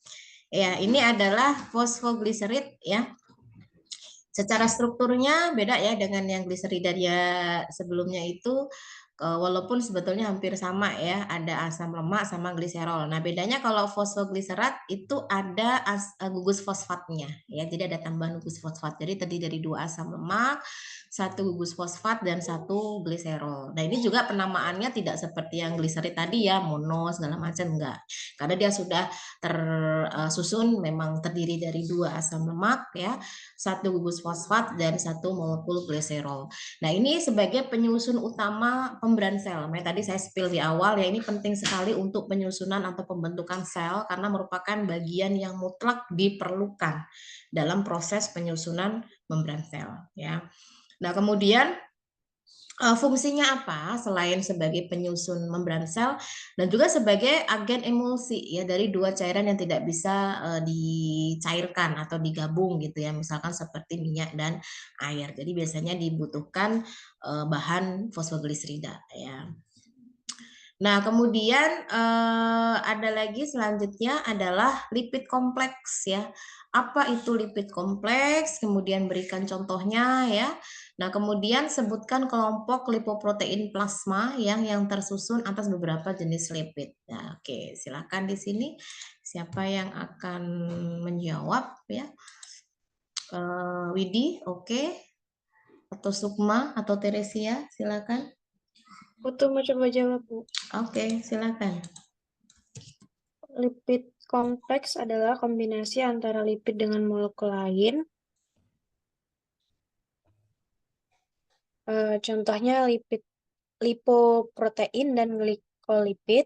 Ya, ini adalah fosfogliserid ya. Secara strukturnya beda ya dengan yang gliserida dia sebelumnya itu. Walaupun sebetulnya hampir sama ya, ada asam lemak sama gliserol. Nah, bedanya kalau fosfogliserat itu ada gugus fosfatnya ya. Jadi ada tambahan gugus fosfat. Jadi terdiri dari 2 asam lemak, 1 gugus fosfat dan 1 gliserol. Nah, ini juga penamaannya tidak seperti yang gliserit tadi ya, mono segala macam enggak. Karena dia sudah tersusun memang terdiri dari 2 asam lemak ya, 1 gugus fosfat dan 1 molekul gliserol. Nah, ini sebagai penyusun utama pemberian sel. Tadi saya spill di awal ya, ini penting sekali untuk penyusunan atau pembentukan sel karena merupakan bagian yang mutlak diperlukan dalam proses penyusunan membran sel ya. Nah, kemudian fungsinya apa selain sebagai penyusun membran sel dan juga sebagai agen emulsi ya dari 2 cairan yang tidak bisa dicairkan atau digabung gitu ya, misalkan seperti minyak dan air. Jadi biasanya dibutuhkan bahan fosfogliserida ya. Nah, kemudian ada lagi selanjutnya adalah lipid kompleks ya. Apa itu lipid kompleks? Kemudian berikan contohnya ya. Nah, kemudian sebutkan kelompok lipoprotein plasma yang tersusun atas beberapa jenis lipid. Nah, oke, silakan di sini siapa yang akan menjawab ya? Widi, oke. Atau Sukma atau Teresia, silakan. Putu mau coba jawab, Bu. Oke, silakan. Lipid kompleks adalah kombinasi antara lipid dengan molekul lain. Contohnya lipoprotein dan glikolipid.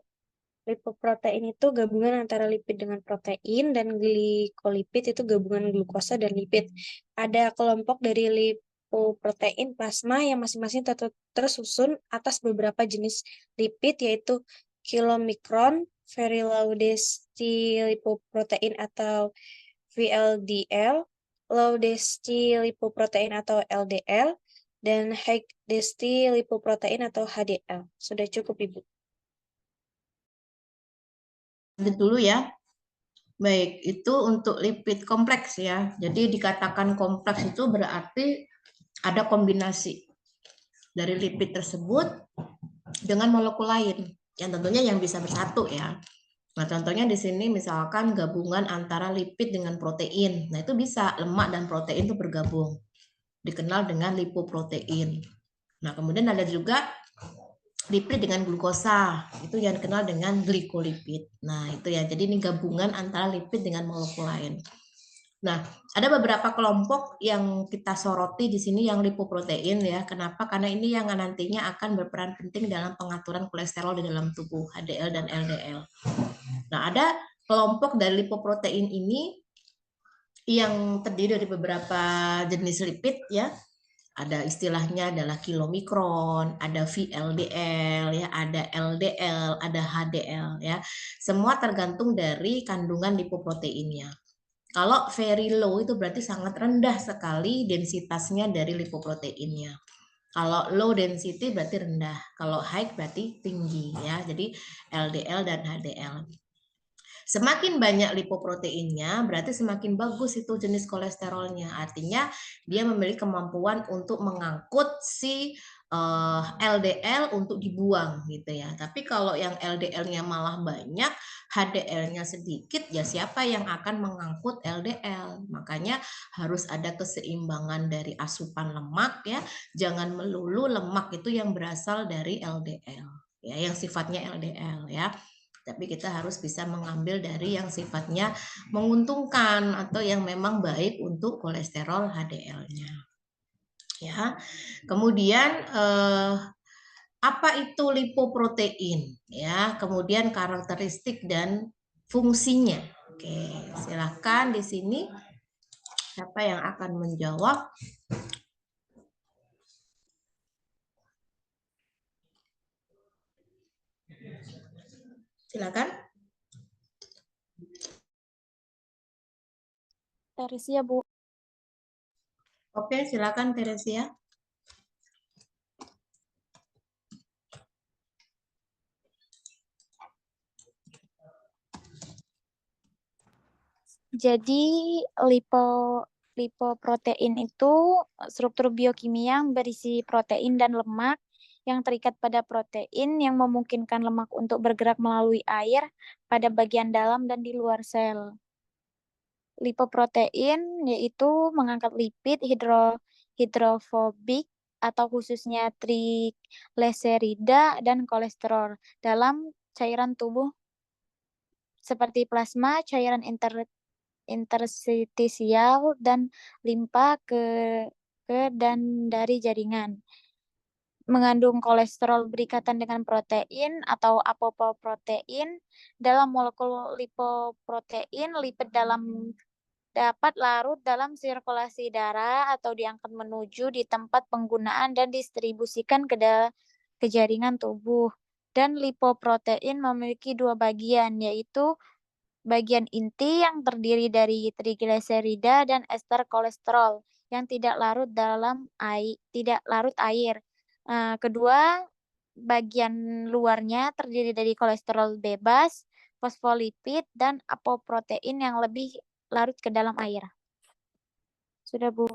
Lipoprotein itu gabungan antara lipid dengan protein dan glikolipid itu gabungan glukosa dan lipid. Ada kelompok dari lipoprotein plasma yang masing-masing tersusun atas beberapa jenis lipid yaitu kilomikron, very low density lipoprotein atau VLDL, low density lipoprotein atau LDL, dan high density lipoprotein atau HDL. Sudah cukup, Ibu. Dulu ya. Baik, itu untuk lipid kompleks ya. Jadi dikatakan kompleks itu berarti ada kombinasi dari lipid tersebut dengan molekul lain yang tentunya yang bisa bersatu ya. Nah, contohnya di sini misalkan gabungan antara lipid dengan protein. Nah, itu bisa lemak dan protein itu bergabung. Dikenal dengan lipoprotein. Nah, kemudian ada juga lipid dengan glukosa, itu yang dikenal dengan glikolipid. Nah, itu ya. Jadi ini gabungan antara lipid dengan molekul lain. Nah, ada beberapa kelompok yang kita soroti di sini yang lipoprotein ya. Kenapa? Karena ini yang nantinya akan berperan penting dalam pengaturan kolesterol di dalam tubuh, HDL dan LDL. Nah, ada kelompok dari lipoprotein ini yang terdiri dari beberapa jenis lipid ya. Ada istilahnya adalah kilomikron, ada VLDL ya, ada LDL, ada HDL ya. Semua tergantung dari kandungan lipoproteinnya. Kalau very low itu berarti sangat rendah sekali densitasnya dari lipoproteinnya. Kalau low density berarti rendah, kalau high berarti tinggi ya. Jadi LDL dan HDL. Semakin banyak lipoproteinnya, berarti semakin bagus itu jenis kolesterolnya. Artinya dia memiliki kemampuan untuk mengangkut si LDL untuk dibuang gitu ya. Tapi kalau yang LDL-nya malah banyak, HDL-nya sedikit, ya siapa yang akan mengangkut LDL? Makanya harus ada keseimbangan dari asupan lemak ya. Jangan melulu lemak itu yang berasal dari LDL ya, yang sifatnya LDL ya. Tapi kita harus bisa mengambil dari yang sifatnya menguntungkan atau yang memang baik untuk kolesterol HDL-nya. Ya. Kemudian apa itu lipoprotein? Ya, kemudian karakteristik dan fungsinya. Oke, silakan di sini siapa yang akan menjawab? Silakan. Teresia, Bu. Oke, silakan Teresia. Jadi lipoprotein itu struktur biokimia yang berisi protein dan lemak yang terikat pada protein yang memungkinkan lemak untuk bergerak melalui air pada bagian dalam dan di luar sel. Lipoprotein yaitu mengangkat lipid hidrofobik atau khususnya trigliserida dan kolesterol dalam cairan tubuh seperti plasma, cairan interstisial, dan limpa ke dan dari jaringan. Mengandung kolesterol berikatan dengan protein atau apoprotein. Dalam molekul lipoprotein, lipid dapat larut dalam sirkulasi darah atau diangkat menuju di tempat penggunaan dan distribusikan ke jaringan tubuh. Dan lipoprotein memiliki dua bagian, yaitu bagian inti yang terdiri dari trigliserida dan ester kolesterol yang tidak larut air. Kedua, bagian luarnya terdiri dari kolesterol bebas, fosfolipid, dan apoprotein yang lebih larut ke dalam air. Sudah, Bu.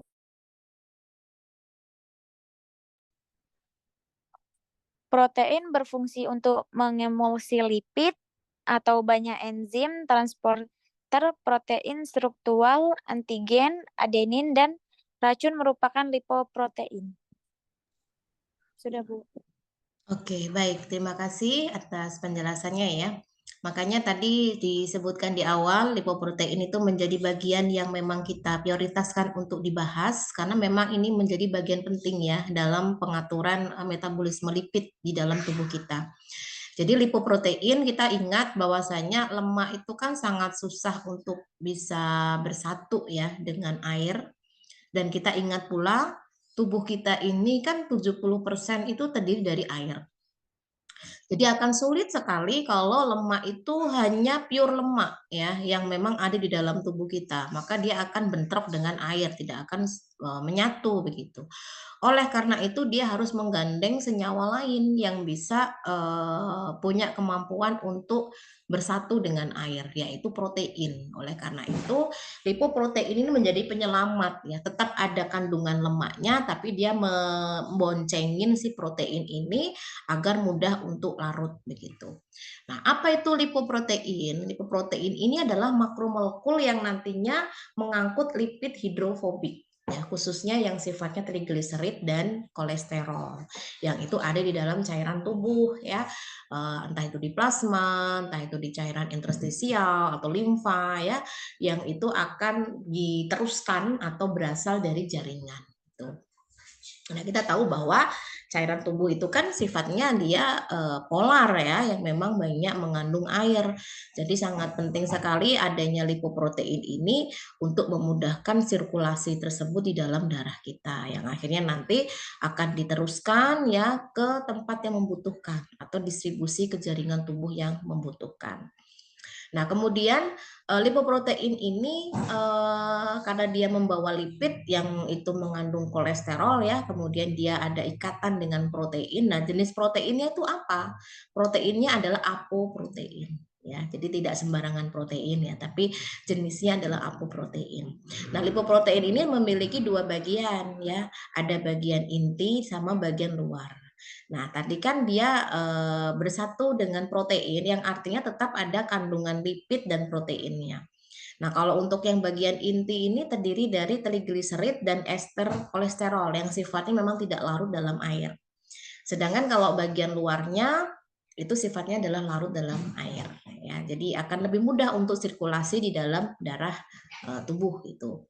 Protein berfungsi untuk mengemulsi lipid atau banyak enzim transporter protein struktural, antigen, adenin, dan racun merupakan lipoprotein. Sudah, Bu. Oke, baik. Terima kasih atas penjelasannya ya. Makanya tadi disebutkan di awal, lipoprotein itu menjadi bagian yang memang kita prioritaskan untuk dibahas, karena memang ini menjadi bagian penting ya dalam pengaturan metabolisme lipid di dalam tubuh kita. Jadi lipoprotein kita ingat bahwasanya lemak itu kan sangat susah untuk bisa bersatu ya dengan air. Dan kita ingat pula tubuh kita ini kan 70% itu terdiri dari air. Jadi akan sulit sekali kalau lemak itu hanya pure lemak ya yang memang ada di dalam tubuh kita. Maka dia akan bentrok dengan air, tidak akan menyatu begitu. Oleh karena itu dia harus menggandeng senyawa lain yang bisa punya kemampuan untuk bersatu dengan air, yaitu protein. Oleh karena itu lipoprotein ini menjadi penyelamat ya. Tetap ada kandungan lemaknya tapi dia memboncengin si protein ini agar mudah untuk larut begitu. Nah, apa itu lipoprotein? Lipoprotein ini adalah makromolekul yang nantinya mengangkut lipid hidrofobik. Ya, khususnya yang sifatnya trigliserid dan kolesterol yang itu ada di dalam cairan tubuh ya, entah itu di plasma, entah itu di cairan interstisial atau limfa ya, yang itu akan diteruskan atau berasal dari jaringan gitu. Nah, kita tahu bahwa cairan tubuh itu kan sifatnya dia polar ya, yang memang banyak mengandung air. Jadi sangat penting sekali adanya lipoprotein ini untuk memudahkan sirkulasi tersebut di dalam darah kita, yang akhirnya nanti akan diteruskan ya ke tempat yang membutuhkan atau distribusi ke jaringan tubuh yang membutuhkan. Nah, kemudian lipoprotein ini karena dia membawa lipid yang itu mengandung kolesterol ya, kemudian dia ada ikatan dengan protein. Nah, jenis proteinnya itu apa? Proteinnya adalah apoprotein. Ya, jadi tidak sembarangan protein ya, tapi jenisnya adalah apoprotein. Nah, lipoprotein ini memiliki dua bagian ya, ada bagian inti sama bagian luar. Nah, tadi kan dia bersatu dengan protein yang artinya tetap ada kandungan lipid dan proteinnya. Nah, kalau untuk yang bagian inti ini terdiri dari trigliserid dan ester kolesterol yang sifatnya memang tidak larut dalam air. Sedangkan kalau bagian luarnya itu sifatnya adalah larut dalam air ya. Jadi akan lebih mudah untuk sirkulasi di dalam darah tubuh itu.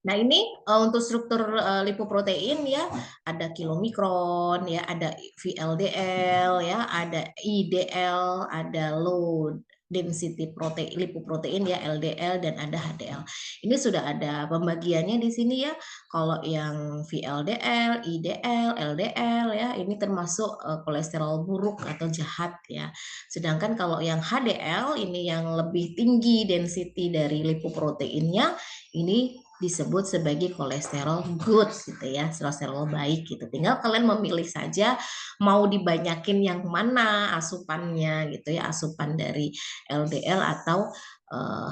Nah, ini untuk struktur lipoprotein ya, ada kilomikron ya, ada VLDL ya, ada IDL, ada low density protein lipoprotein ya, LDL, dan ada HDL. Ini sudah ada pembagiannya di sini ya. Kalau yang VLDL, IDL, LDL ya, ini termasuk kolesterol buruk atau jahat ya. Sedangkan kalau yang HDL ini yang lebih tinggi density dari lipoproteinnya, ini disebut sebagai kolesterol good gitu ya, kolesterol baik gitu. Tinggal kalian memilih saja mau dibanyakin yang mana asupannya gitu ya, asupan dari LDL atau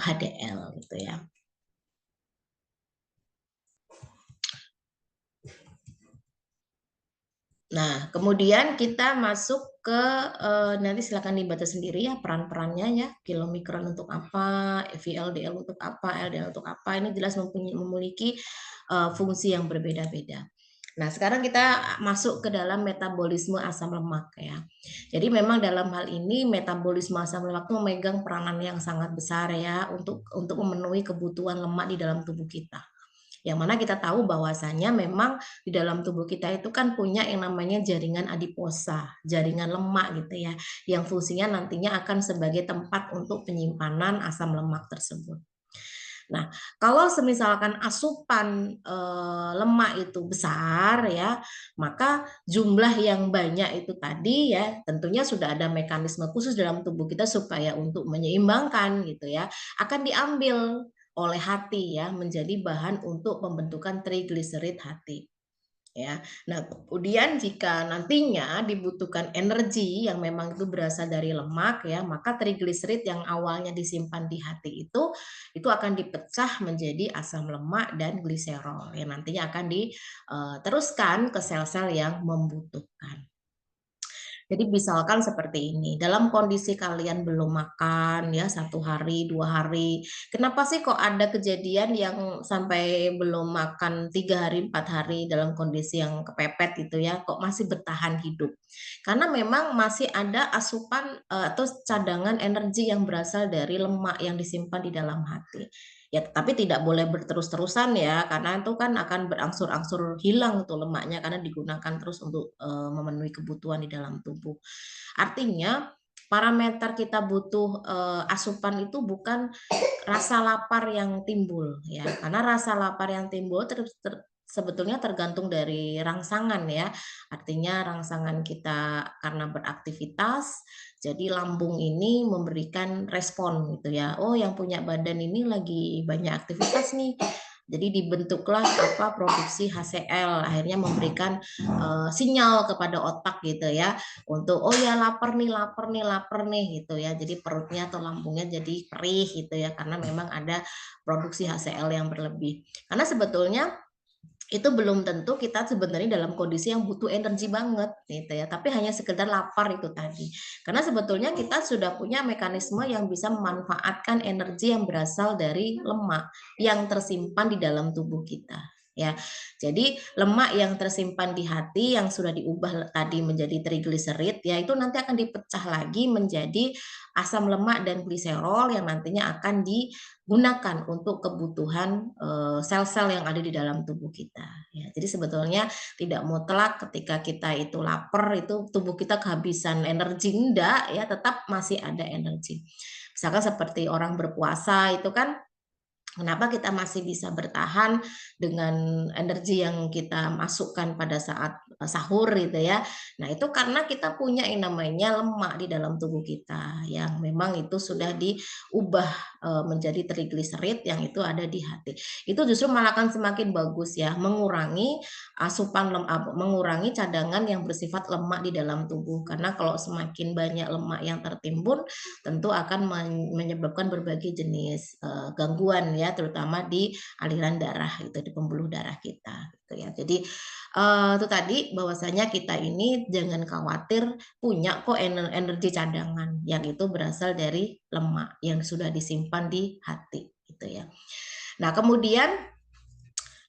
HDL gitu ya. Nah, kemudian kita masuk ke nanti silakan dibaca sendiri ya peran-perannya ya, kilomikron untuk apa, VLDL untuk apa, LDL untuk apa, ini jelas memiliki fungsi yang berbeda-beda. Nah, sekarang kita masuk ke dalam metabolisme asam lemak ya. Jadi memang dalam hal ini metabolisme asam lemak itu memegang peranan yang sangat besar ya untuk memenuhi kebutuhan lemak di dalam tubuh kita. Yang mana kita tahu bahwasanya memang di dalam tubuh kita itu kan punya yang namanya jaringan adiposa, jaringan lemak gitu ya, yang fungsinya nantinya akan sebagai tempat untuk penyimpanan asam lemak tersebut. Nah, kalau semisalkan asupan lemak itu besar ya, maka jumlah yang banyak itu tadi ya, tentunya sudah ada mekanisme khusus dalam tubuh kita supaya untuk menyeimbangkan gitu ya, akan diambil oleh hati ya menjadi bahan untuk pembentukan trigliserid hati. Ya. Nah, kemudian jika nantinya dibutuhkan energi yang memang itu berasal dari lemak ya, maka trigliserid yang awalnya disimpan di hati itu akan dipecah menjadi asam lemak dan gliserol yang nantinya akan diteruskan ke sel-sel yang membutuhkan. Jadi misalkan seperti ini, dalam kondisi kalian belum makan ya 1 hari, 2 hari, kenapa sih kok ada kejadian yang sampai belum makan 3 hari, 4 hari dalam kondisi yang kepepet gitu ya, kok masih bertahan hidup? Karena memang masih ada asupan atau cadangan energi yang berasal dari lemak yang disimpan di dalam hati. Ya, tapi tidak boleh berterus-terusan ya, karena itu kan akan berangsur-angsur hilang tuh lemaknya karena digunakan terus untuk memenuhi kebutuhan di dalam tubuh. Artinya parameter kita butuh asupan itu bukan rasa lapar yang timbul ya, karena rasa lapar yang timbul sebetulnya tergantung dari rangsangan ya. Artinya rangsangan kita karena beraktivitas, jadi lambung ini memberikan respon gitu ya. Oh, yang punya badan ini lagi banyak aktivitas nih. Jadi dibentuklah produksi HCl, akhirnya memberikan sinyal kepada otak gitu ya untuk oh ya lapar nih gitu ya. Jadi perutnya atau lambungnya jadi perih gitu ya karena memang ada produksi HCl yang berlebih. Karena sebetulnya itu belum tentu kita sebenarnya dalam kondisi yang butuh energi banget gitu ya, tapi hanya sekedar lapar itu tadi. Karena sebetulnya kita sudah punya mekanisme yang bisa memanfaatkan energi yang berasal dari lemak yang tersimpan di dalam tubuh kita ya. Jadi lemak yang tersimpan di hati yang sudah diubah tadi menjadi trigliserid ya itu nanti akan dipecah lagi menjadi asam lemak dan gliserol yang nantinya akan digunakan untuk kebutuhan sel-sel yang ada di dalam tubuh kita. Ya, jadi sebetulnya tidak mutlak ketika kita itu lapar itu tubuh kita kehabisan energi, enggak ya, tetap masih ada energi. Misalkan seperti orang berpuasa itu kan kenapa kita masih bisa bertahan dengan energi yang kita masukkan pada saat sahur gitu ya. Nah, itu karena kita punya yang namanya lemak di dalam tubuh kita yang memang itu sudah diubah menjadi trigliserid yang itu ada di hati. Itu justru malah akan semakin bagus ya, mengurangi asupan lemak, mengurangi cadangan yang bersifat lemak di dalam tubuh. Karena kalau semakin banyak lemak yang tertimbun, tentu akan menyebabkan berbagai jenis gangguan ya, terutama di aliran darah itu di pembuluh darah kita gitu ya. Jadi itu tadi bahwasanya kita ini jangan khawatir punya kok energi cadangan yang itu berasal dari lemak yang sudah disimpan di hati gitu ya. Nah, kemudian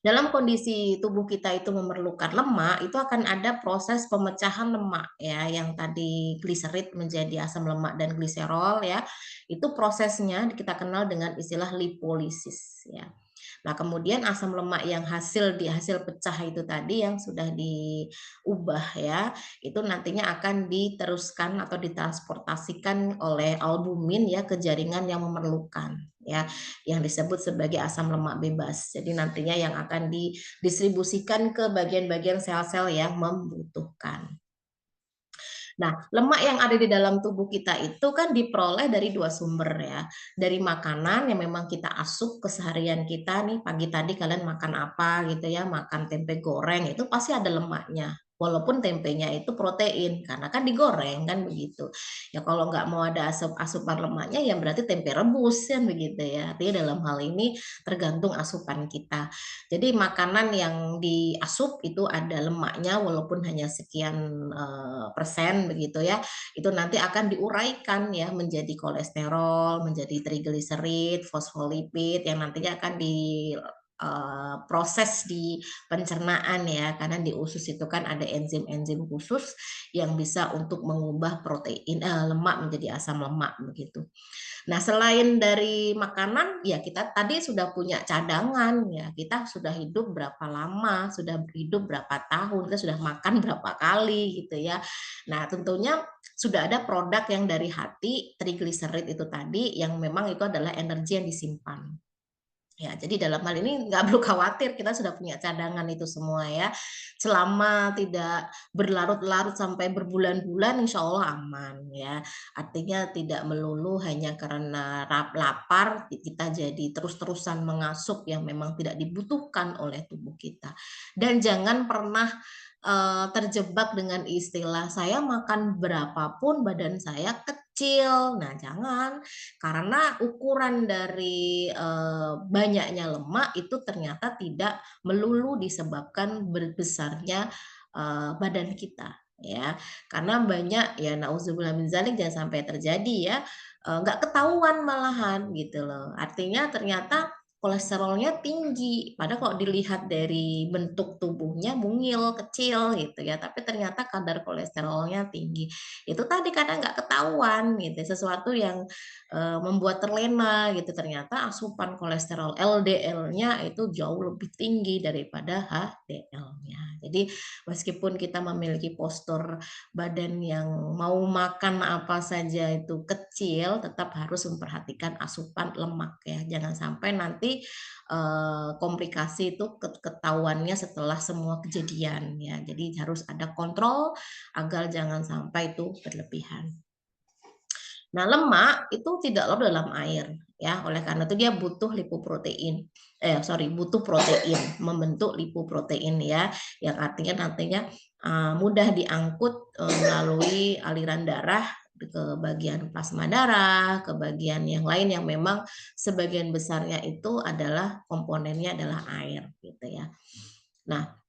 dalam kondisi tubuh kita itu memerlukan lemak, itu akan ada proses pemecahan lemak ya, yang tadi gliserid menjadi asam lemak dan gliserol ya. Itu prosesnya kita kenal dengan istilah lipolisis ya. Nah, kemudian asam lemak yang hasil pecah itu tadi yang sudah diubah ya, itu nantinya akan diteruskan atau ditransportasikan oleh albumin ya ke jaringan yang memerlukan ya, yang disebut sebagai asam lemak bebas. Jadi nantinya yang akan didistribusikan ke bagian-bagian sel-sel yang membutuhkan. Nah, lemak yang ada di dalam tubuh kita itu kan diperoleh dari 2 sumber ya. Dari makanan yang memang kita asup keseharian kita nih, pagi tadi kalian makan apa gitu ya, makan tempe goreng, itu pasti ada lemaknya. walaupun tempenya itu protein karena kan digoreng kan begitu. Ya kalau nggak mau ada asupan lemaknya ya berarti tempe rebus kan begitu ya. Artinya dalam hal ini tergantung asupan kita. Jadi makanan yang diasup itu ada lemaknya walaupun hanya sekian persen begitu ya. Itu nanti akan diuraikan ya menjadi kolesterol, menjadi trigliserid, fosfolipid yang nantinya akan proses di pencernaan ya, karena di usus itu kan ada enzim-enzim khusus yang bisa untuk mengubah protein lemak menjadi asam lemak begitu. Nah, selain dari makanan ya kita tadi sudah punya cadangan ya, kita sudah hidup berapa lama, sudah hidup berapa tahun, kita sudah makan berapa kali gitu ya. Nah, tentunya sudah ada produk yang dari hati, trigliserid itu tadi yang memang itu adalah energi yang disimpan. Ya, jadi dalam hal ini nggak perlu khawatir, kita sudah punya cadangan itu semua ya. Selama tidak berlarut-larut sampai berbulan-bulan, insya Allah aman ya. Artinya tidak melulu hanya karena lapar, kita jadi terus-terusan mengasup yang memang tidak dibutuhkan oleh tubuh kita. Dan jangan pernah terjebak dengan istilah saya makan berapapun badan saya kecil. Nah, jangan, karena ukuran dari banyaknya lemak itu ternyata tidak melulu disebabkan besarnya badan kita ya, karena banyak ya nauzubillah min dzalik jangan sampai terjadi ya, nggak ketahuan malahan gitu loh. Artinya ternyata kolesterolnya tinggi, padahal kalau dilihat dari bentuk tubuhnya mungil, kecil gitu ya, tapi ternyata kadar kolesterolnya tinggi. Itu tadi kadang nggak ketahuan gitu, sesuatu yang membuat terlena gitu, ternyata asupan kolesterol LDL-nya itu jauh lebih tinggi daripada HDL-nya. Jadi meskipun kita memiliki postur badan yang mau makan apa saja itu kecil, tetap harus memperhatikan asupan lemak ya. Jangan sampai nanti komplikasi itu ketahuannya setelah semua kejadian ya. Jadi harus ada kontrol agar jangan sampai itu berlebihan. Nah, lemak itu tidak larut dalam air ya. Oleh karena itu dia butuh lipoprotein. Butuh protein, membentuk lipoprotein ya, yang artinya nantinya mudah diangkut melalui aliran darah ke bagian plasma darah, ke bagian yang lain yang memang sebagian besarnya itu adalah komponennya adalah air gitu ya. Nah,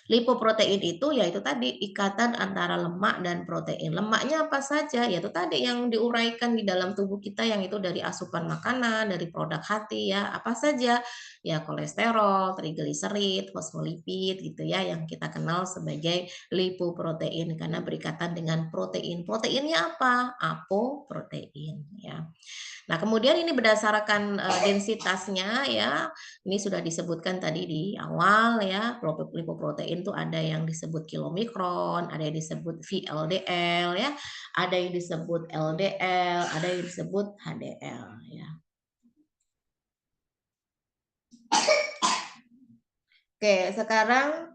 lipoprotein itu yaitu tadi ikatan antara lemak dan protein. Lemaknya apa saja? Yaitu tadi yang diuraikan di dalam tubuh kita yang itu dari asupan makanan, dari produk hati ya, apa saja? Ya kolesterol, trigliserid, fosfolipid gitu ya yang kita kenal sebagai lipoprotein karena berikatan dengan protein. Proteinnya apa? Apoprotein ya. Nah, kemudian ini berdasarkan densitasnya ya, ini sudah disebutkan tadi di awal ya, lipoprotein itu ada yang disebut kilomikron, ada yang disebut VLDL ya, ada yang disebut LDL, ada yang disebut HDL ya. Oke, sekarang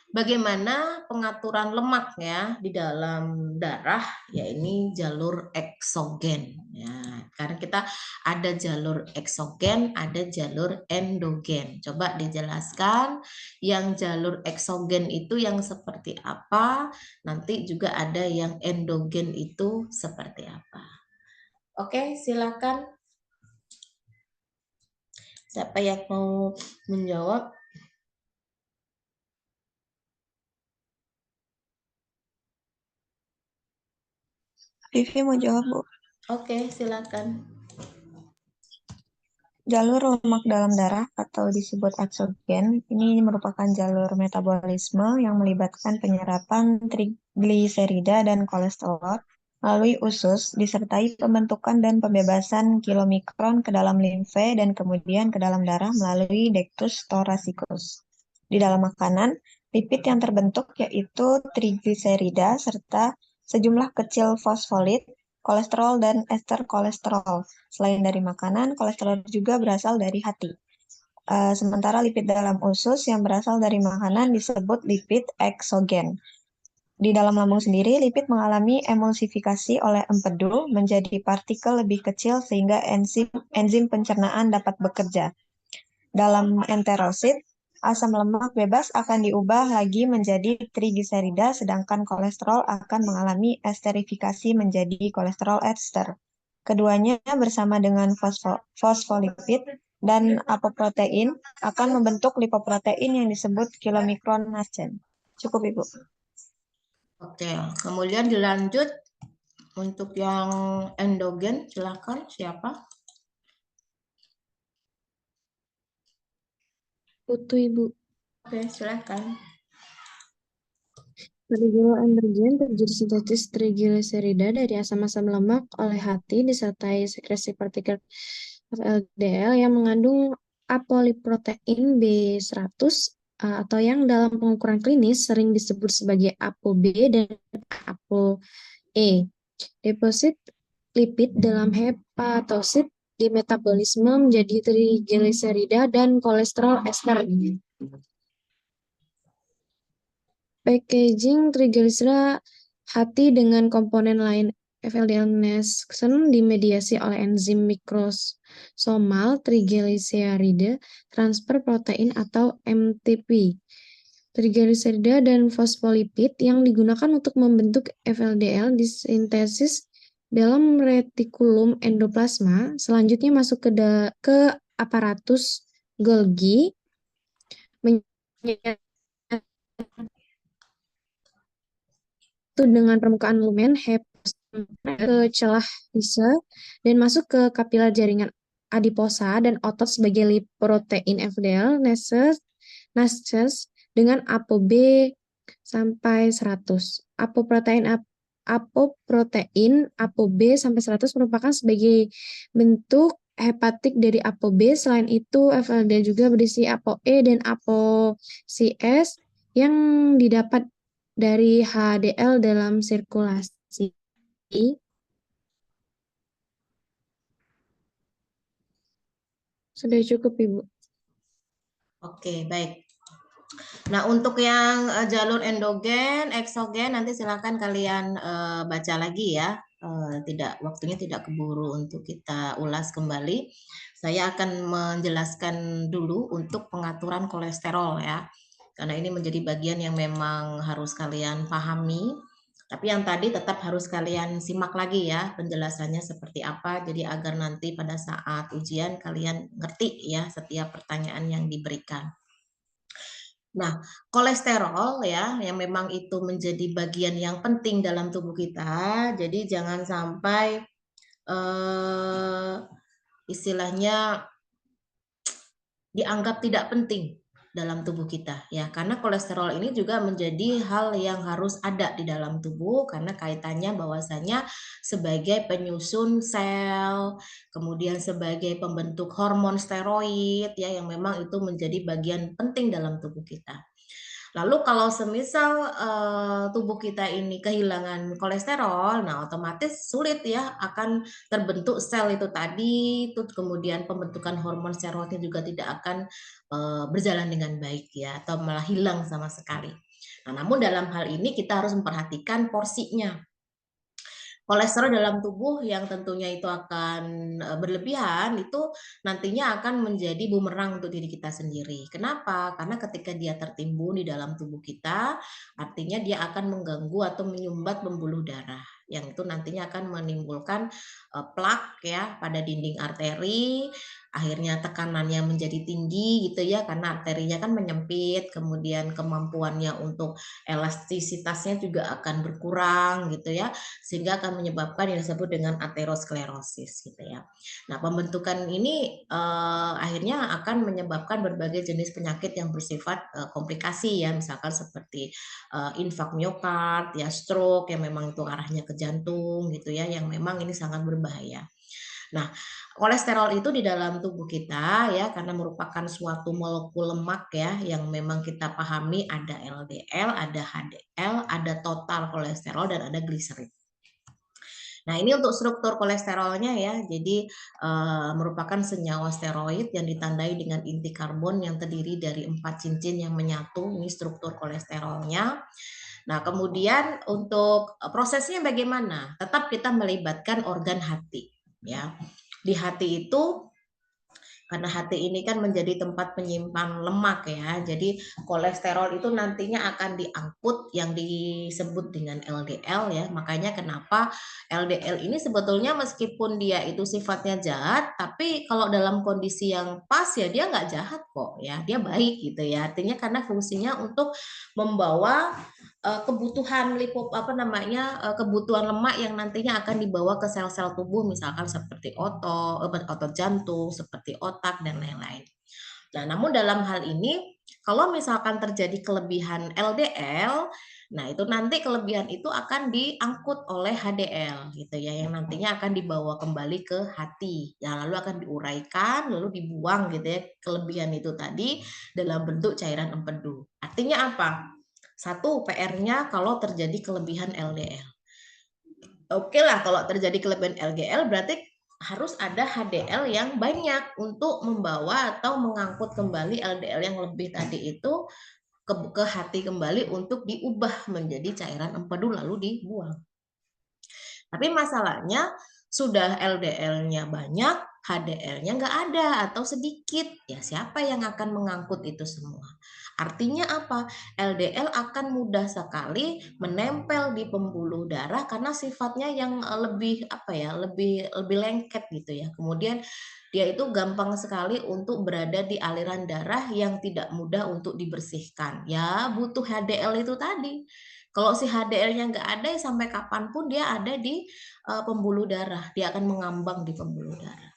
bagaimana pengaturan lemak ya di dalam darah, ya ini jalur eksogen ya. Karena kita ada jalur eksogen, ada jalur endogen. Coba dijelaskan yang jalur eksogen itu yang seperti apa, nanti juga ada yang endogen itu seperti apa. Oke, silakan. Siapa yang mau menjawab? Vivi mau jawab, Bu. Oke, silakan. Jalur lemak dalam darah atau disebut eksogen ini merupakan jalur metabolisme yang melibatkan penyerapan trigliserida dan kolesterol melalui usus disertai pembentukan dan pembebasan kilomikron ke dalam limfe dan kemudian ke dalam darah melalui ductus thoracicus. Di dalam makanan, lipid yang terbentuk yaitu trigliserida serta sejumlah kecil fosfolid, kolesterol, dan ester kolesterol. Selain dari makanan, kolesterol juga berasal dari hati. Sementara lipid dalam usus yang berasal dari makanan disebut lipid eksogen. Di dalam lambung sendiri, lipid mengalami emulsifikasi oleh empedu menjadi partikel lebih kecil sehingga enzim pencernaan dapat bekerja. Dalam enterosit asam lemak bebas akan diubah lagi menjadi trigliserida, sedangkan kolesterol akan mengalami esterifikasi menjadi kolesterol ester. Keduanya bersama dengan fosfolipid dan apoprotein akan membentuk lipoprotein yang disebut kilomikron nasen. Cukup, Ibu. Oke, kemudian dilanjut untuk yang endogen, silakan siapa? Putu, Ibu. Oke, silakan. Pada jalur endogen terjadi sintesis trigliserida dari asam-asam lemak oleh hati disertai sekresi partikel LDL yang mengandung apolipoprotein B100 atau yang dalam pengukuran klinis sering disebut sebagai ApoB dan ApoE. Deposit lipid dalam hepatosit dimetabolisme menjadi trigliserida dan kolesterol ester. Packaging trigliserida hati dengan komponen lain FLDL Nesense dimediasi oleh enzim mikrosomal trigliserida transfer protein atau MTP. Trigliserida dan fosfolipid yang digunakan untuk membentuk FLDL disintesis dalam retikulum endoplasma, selanjutnya masuk ke aparatus Golgi, dengan permukaan lumen ke celah lisa dan masuk ke kapiler jaringan adiposa dan otot sebagai lipoprotein FDL Neses dengan ApoB sampai 100. Apoprotein ApoB sampai 100 merupakan sebagai bentuk hepatik dari ApoB. Selain itu, FLDL juga berisi ApoE dan ApoCS yang didapat dari HDL dalam sirkulasi. Sudah cukup, Ibu. Oke, baik. Nah, untuk yang jalur endogen, eksogen nanti silakan kalian baca lagi ya. Waktunya tidak keburu untuk kita ulas kembali. Saya akan menjelaskan dulu untuk pengaturan kolesterol ya. Karena ini menjadi bagian yang memang harus kalian pahami. Tapi yang tadi tetap harus kalian simak lagi ya penjelasannya seperti apa. Jadi agar nanti pada saat ujian kalian ngerti ya setiap pertanyaan yang diberikan. Nah, kolesterol ya, yang memang itu menjadi bagian yang penting dalam tubuh kita. Jadi jangan sampai istilahnya dianggap tidak penting dalam tubuh kita ya, karena kolesterol ini juga menjadi hal yang harus ada di dalam tubuh karena kaitannya bahwasanya sebagai penyusun sel, kemudian sebagai pembentuk hormon steroid ya, yang memang itu menjadi bagian penting dalam tubuh kita. Lalu kalau semisal tubuh kita ini kehilangan kolesterol, nah otomatis sulit ya akan terbentuk sel itu tadi, kemudian pembentukan hormon steroidnya juga tidak akan berjalan dengan baik ya, atau malah hilang sama sekali. Nah, namun dalam hal ini kita harus memperhatikan porsinya. Kolesterol dalam tubuh yang tentunya itu akan berlebihan, itu nantinya akan menjadi bumerang untuk diri kita sendiri. Kenapa? Karena ketika dia tertimbun di dalam tubuh kita, artinya dia akan mengganggu atau menyumbat pembuluh darah, yang itu nantinya akan menimbulkan plak ya pada dinding arteri, akhirnya tekanannya menjadi tinggi gitu ya, karena arterinya kan menyempit, kemudian kemampuannya untuk elastisitasnya juga akan berkurang gitu ya, sehingga akan menyebabkan yang disebut dengan aterosklerosis gitu ya. Nah, pembentukan ini akhirnya akan menyebabkan berbagai jenis penyakit yang bersifat komplikasi ya, misalkan seperti infak miokard ya, stroke yang memang itu arahnya ke jantung gitu ya, yang memang ini sangat berbahaya. Nah, kolesterol itu di dalam tubuh kita ya, karena merupakan suatu molekul lemak ya, yang memang kita pahami ada LDL, ada HDL, ada total kolesterol, dan ada gliserid. Nah, ini untuk struktur kolesterolnya ya, jadi merupakan senyawa steroid yang ditandai dengan inti karbon yang terdiri dari 4 cincin yang menyatu, ini struktur kolesterolnya. Nah, kemudian untuk prosesnya bagaimana? Tetap kita melibatkan organ hati ya. Di hati itu Karena hati ini kan menjadi tempat penyimpan lemak ya. Jadi kolesterol itu nantinya akan diangkut yang disebut dengan LDL ya. Makanya kenapa LDL ini sebetulnya meskipun dia itu sifatnya jahat, tapi kalau dalam kondisi yang pas ya dia nggak jahat kok ya. Dia baik gitu ya. Artinya karena fungsinya untuk membawa kebutuhan kebutuhan lemak yang nantinya akan dibawa ke sel-sel tubuh misalkan seperti otot jantung, seperti otak dan lain-lain. Nah, namun dalam hal ini kalau misalkan terjadi kelebihan LDL, nah itu nanti kelebihan itu akan diangkut oleh HDL gitu ya, yang nantinya akan dibawa kembali ke hati. Ya, lalu akan diuraikan, lalu dibuang gitu ya kelebihan itu tadi dalam bentuk cairan empedu. Artinya apa? Satu, PR-nya kalau terjadi kelebihan LDL. Oke lah, kalau terjadi kelebihan LDL berarti harus ada HDL yang banyak untuk membawa atau mengangkut kembali LDL yang lebih tadi itu ke hati kembali untuk diubah menjadi cairan empedu lalu dibuang. Tapi masalahnya sudah LDL-nya banyak, HDL-nya nggak ada atau sedikit. Ya siapa yang akan mengangkut itu semua? Artinya apa? LDL akan mudah sekali menempel di pembuluh darah karena sifatnya yang lebih lengket gitu ya. Kemudian dia itu gampang sekali untuk berada di aliran darah yang tidak mudah untuk dibersihkan. Ya butuh HDL itu tadi. Kalau si HDL-nya nggak ada, sampai kapanpun dia ada di pembuluh darah, dia akan mengambang di pembuluh darah.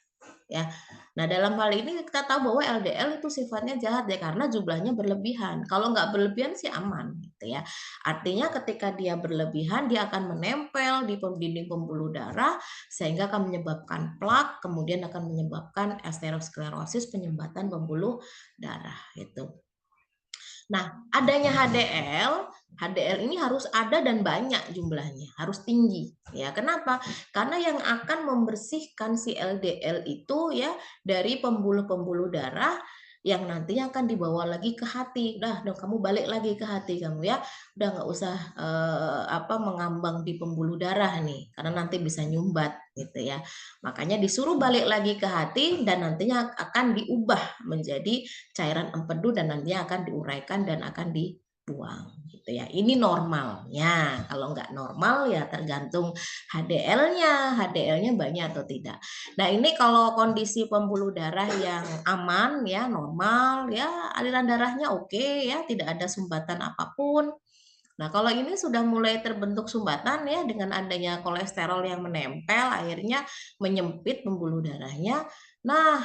Ya, nah dalam hal ini kita tahu bahwa LDL itu sifatnya jahat ya karena jumlahnya berlebihan. Kalau nggak berlebihan sih aman, gitu ya. Artinya ketika dia berlebihan, dia akan menempel di dinding pembuluh darah sehingga akan menyebabkan plak, kemudian akan menyebabkan aterosklerosis, penyumbatan pembuluh darah itu. Nah, adanya HDL ini harus ada dan banyak jumlahnya, harus tinggi. Ya, kenapa? Karena yang akan membersihkan si LDL itu ya dari pembuluh-pembuluh darah yang nantinya akan dibawa lagi ke hati. Udah kamu balik lagi ke hati kamu ya. Udah nggak usah mengambang di pembuluh darah nih, karena nanti bisa nyumbat gitu ya. Makanya disuruh balik lagi ke hati dan nantinya akan diubah menjadi cairan empedu dan nantinya akan diuraikan dan akan dibuang gitu ya. Ini normalnya. Kalau nggak normal ya tergantung HDL-nya banyak atau tidak. Nah, ini kalau kondisi pembuluh darah yang aman ya, normal ya, aliran darahnya oke ya, tidak ada sumbatan apapun. Nah, kalau ini sudah mulai terbentuk sumbatan ya dengan adanya kolesterol yang menempel akhirnya menyempit pembuluh darahnya. Nah,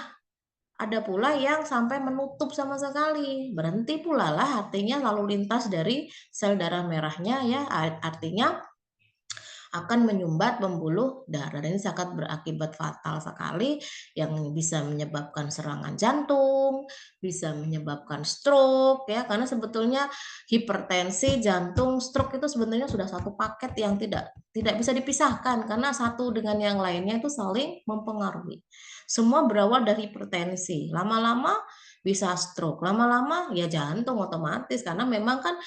ada pula yang sampai menutup sama sekali, berhenti pula lah artinya lalu lintas dari sel darah merahnya ya, artinya akan menyumbat pembuluh darah dan ini sangat berakibat fatal sekali yang bisa menyebabkan serangan jantung, bisa menyebabkan stroke ya karena sebetulnya hipertensi, jantung, stroke itu sebenarnya sudah satu paket yang tidak bisa dipisahkan karena satu dengan yang lainnya itu saling mempengaruhi. Semua berawal dari hipertensi. Lama-lama bisa stroke, lama-lama ya jantung otomatis karena memang kan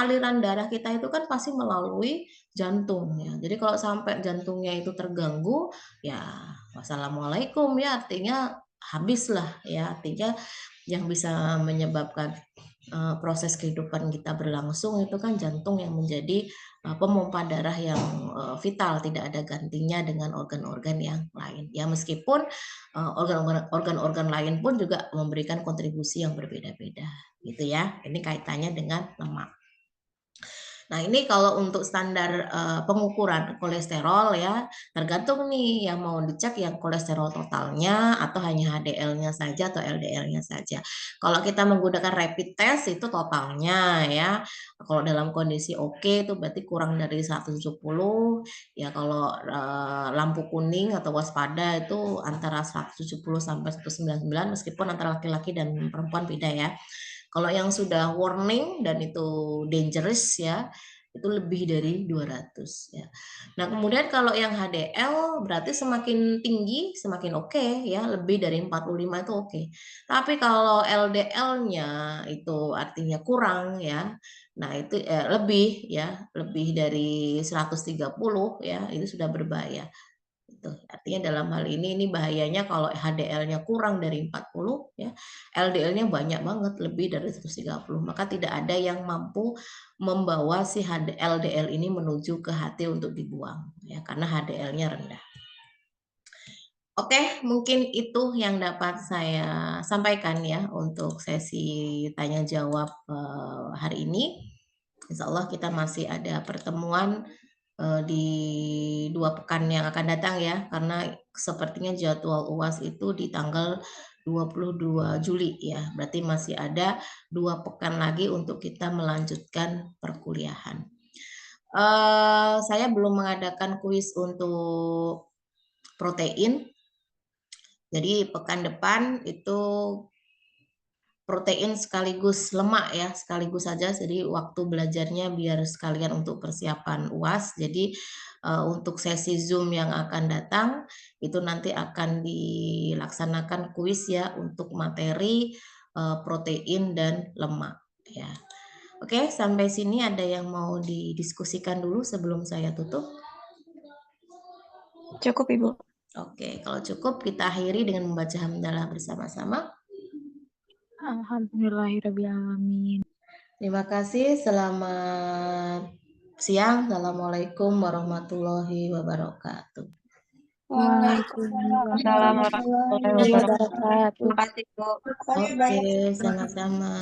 aliran darah kita itu kan pasti melalui jantung ya. Jadi kalau sampai jantungnya itu terganggu, ya wassalamualaikum ya artinya habislah ya artinya yang bisa menyebabkan proses kehidupan kita berlangsung itu kan jantung yang menjadi pemompa darah yang vital, tidak ada gantinya dengan organ-organ yang lain. Ya meskipun organ-organ lain pun juga memberikan kontribusi yang berbeda-beda gitu ya. Ini kaitannya dengan lemak. Nah, ini kalau untuk standar pengukuran kolesterol ya, tergantung nih yang mau dicek yang kolesterol totalnya atau hanya HDL-nya saja atau LDL-nya saja. Kalau kita menggunakan rapid test itu totalnya ya. Kalau dalam kondisi oke itu berarti kurang dari 170. Ya kalau lampu kuning atau waspada itu antara 170 sampai 199 meskipun antara laki-laki dan perempuan beda ya. Kalau yang sudah warning dan itu dangerous ya, itu lebih dari 200 ya. Nah, kemudian kalau yang HDL berarti semakin tinggi semakin oke ya, lebih dari 45 itu oke. Tapi kalau LDL-nya itu artinya kurang ya. Nah, itu lebih dari 130 ya, itu sudah berbahaya. gitu. Artinya dalam hal ini bahayanya kalau HDL-nya kurang dari 40 ya, LDL-nya banyak banget, lebih dari 130. Maka tidak ada yang mampu membawa si LDL ini menuju ke hati untuk dibuang ya, karena HDL-nya rendah. Oke, mungkin itu yang dapat saya sampaikan ya untuk sesi tanya jawab hari ini. Insya Allah kita masih ada pertemuan di 2 pekan yang akan datang ya, karena sepertinya jadwal UAS itu di tanggal 22 Juli ya, berarti masih ada 2 pekan lagi untuk kita melanjutkan perkuliahan. Saya belum mengadakan kuis untuk protein. Jadi pekan depan itu protein sekaligus lemak ya, sekaligus saja. Jadi waktu belajarnya biar sekalian untuk persiapan UAS. Jadi untuk sesi Zoom yang akan datang itu nanti akan dilaksanakan kuis ya untuk materi protein dan lemak ya. Oke, sampai sini ada yang mau didiskusikan dulu sebelum saya tutup? Cukup, Ibu. Oke, kalau cukup kita akhiri dengan membaca hamdalah bersama-sama. Alhamdulillahirrahmanirrahim. Terima kasih, selamat siang. Assalamualaikum warahmatullahi wabarakatuh. Waalaikumsalam warahmatullahi wabarakatuh. Terima kasih, Bu. Oke, sama-sama.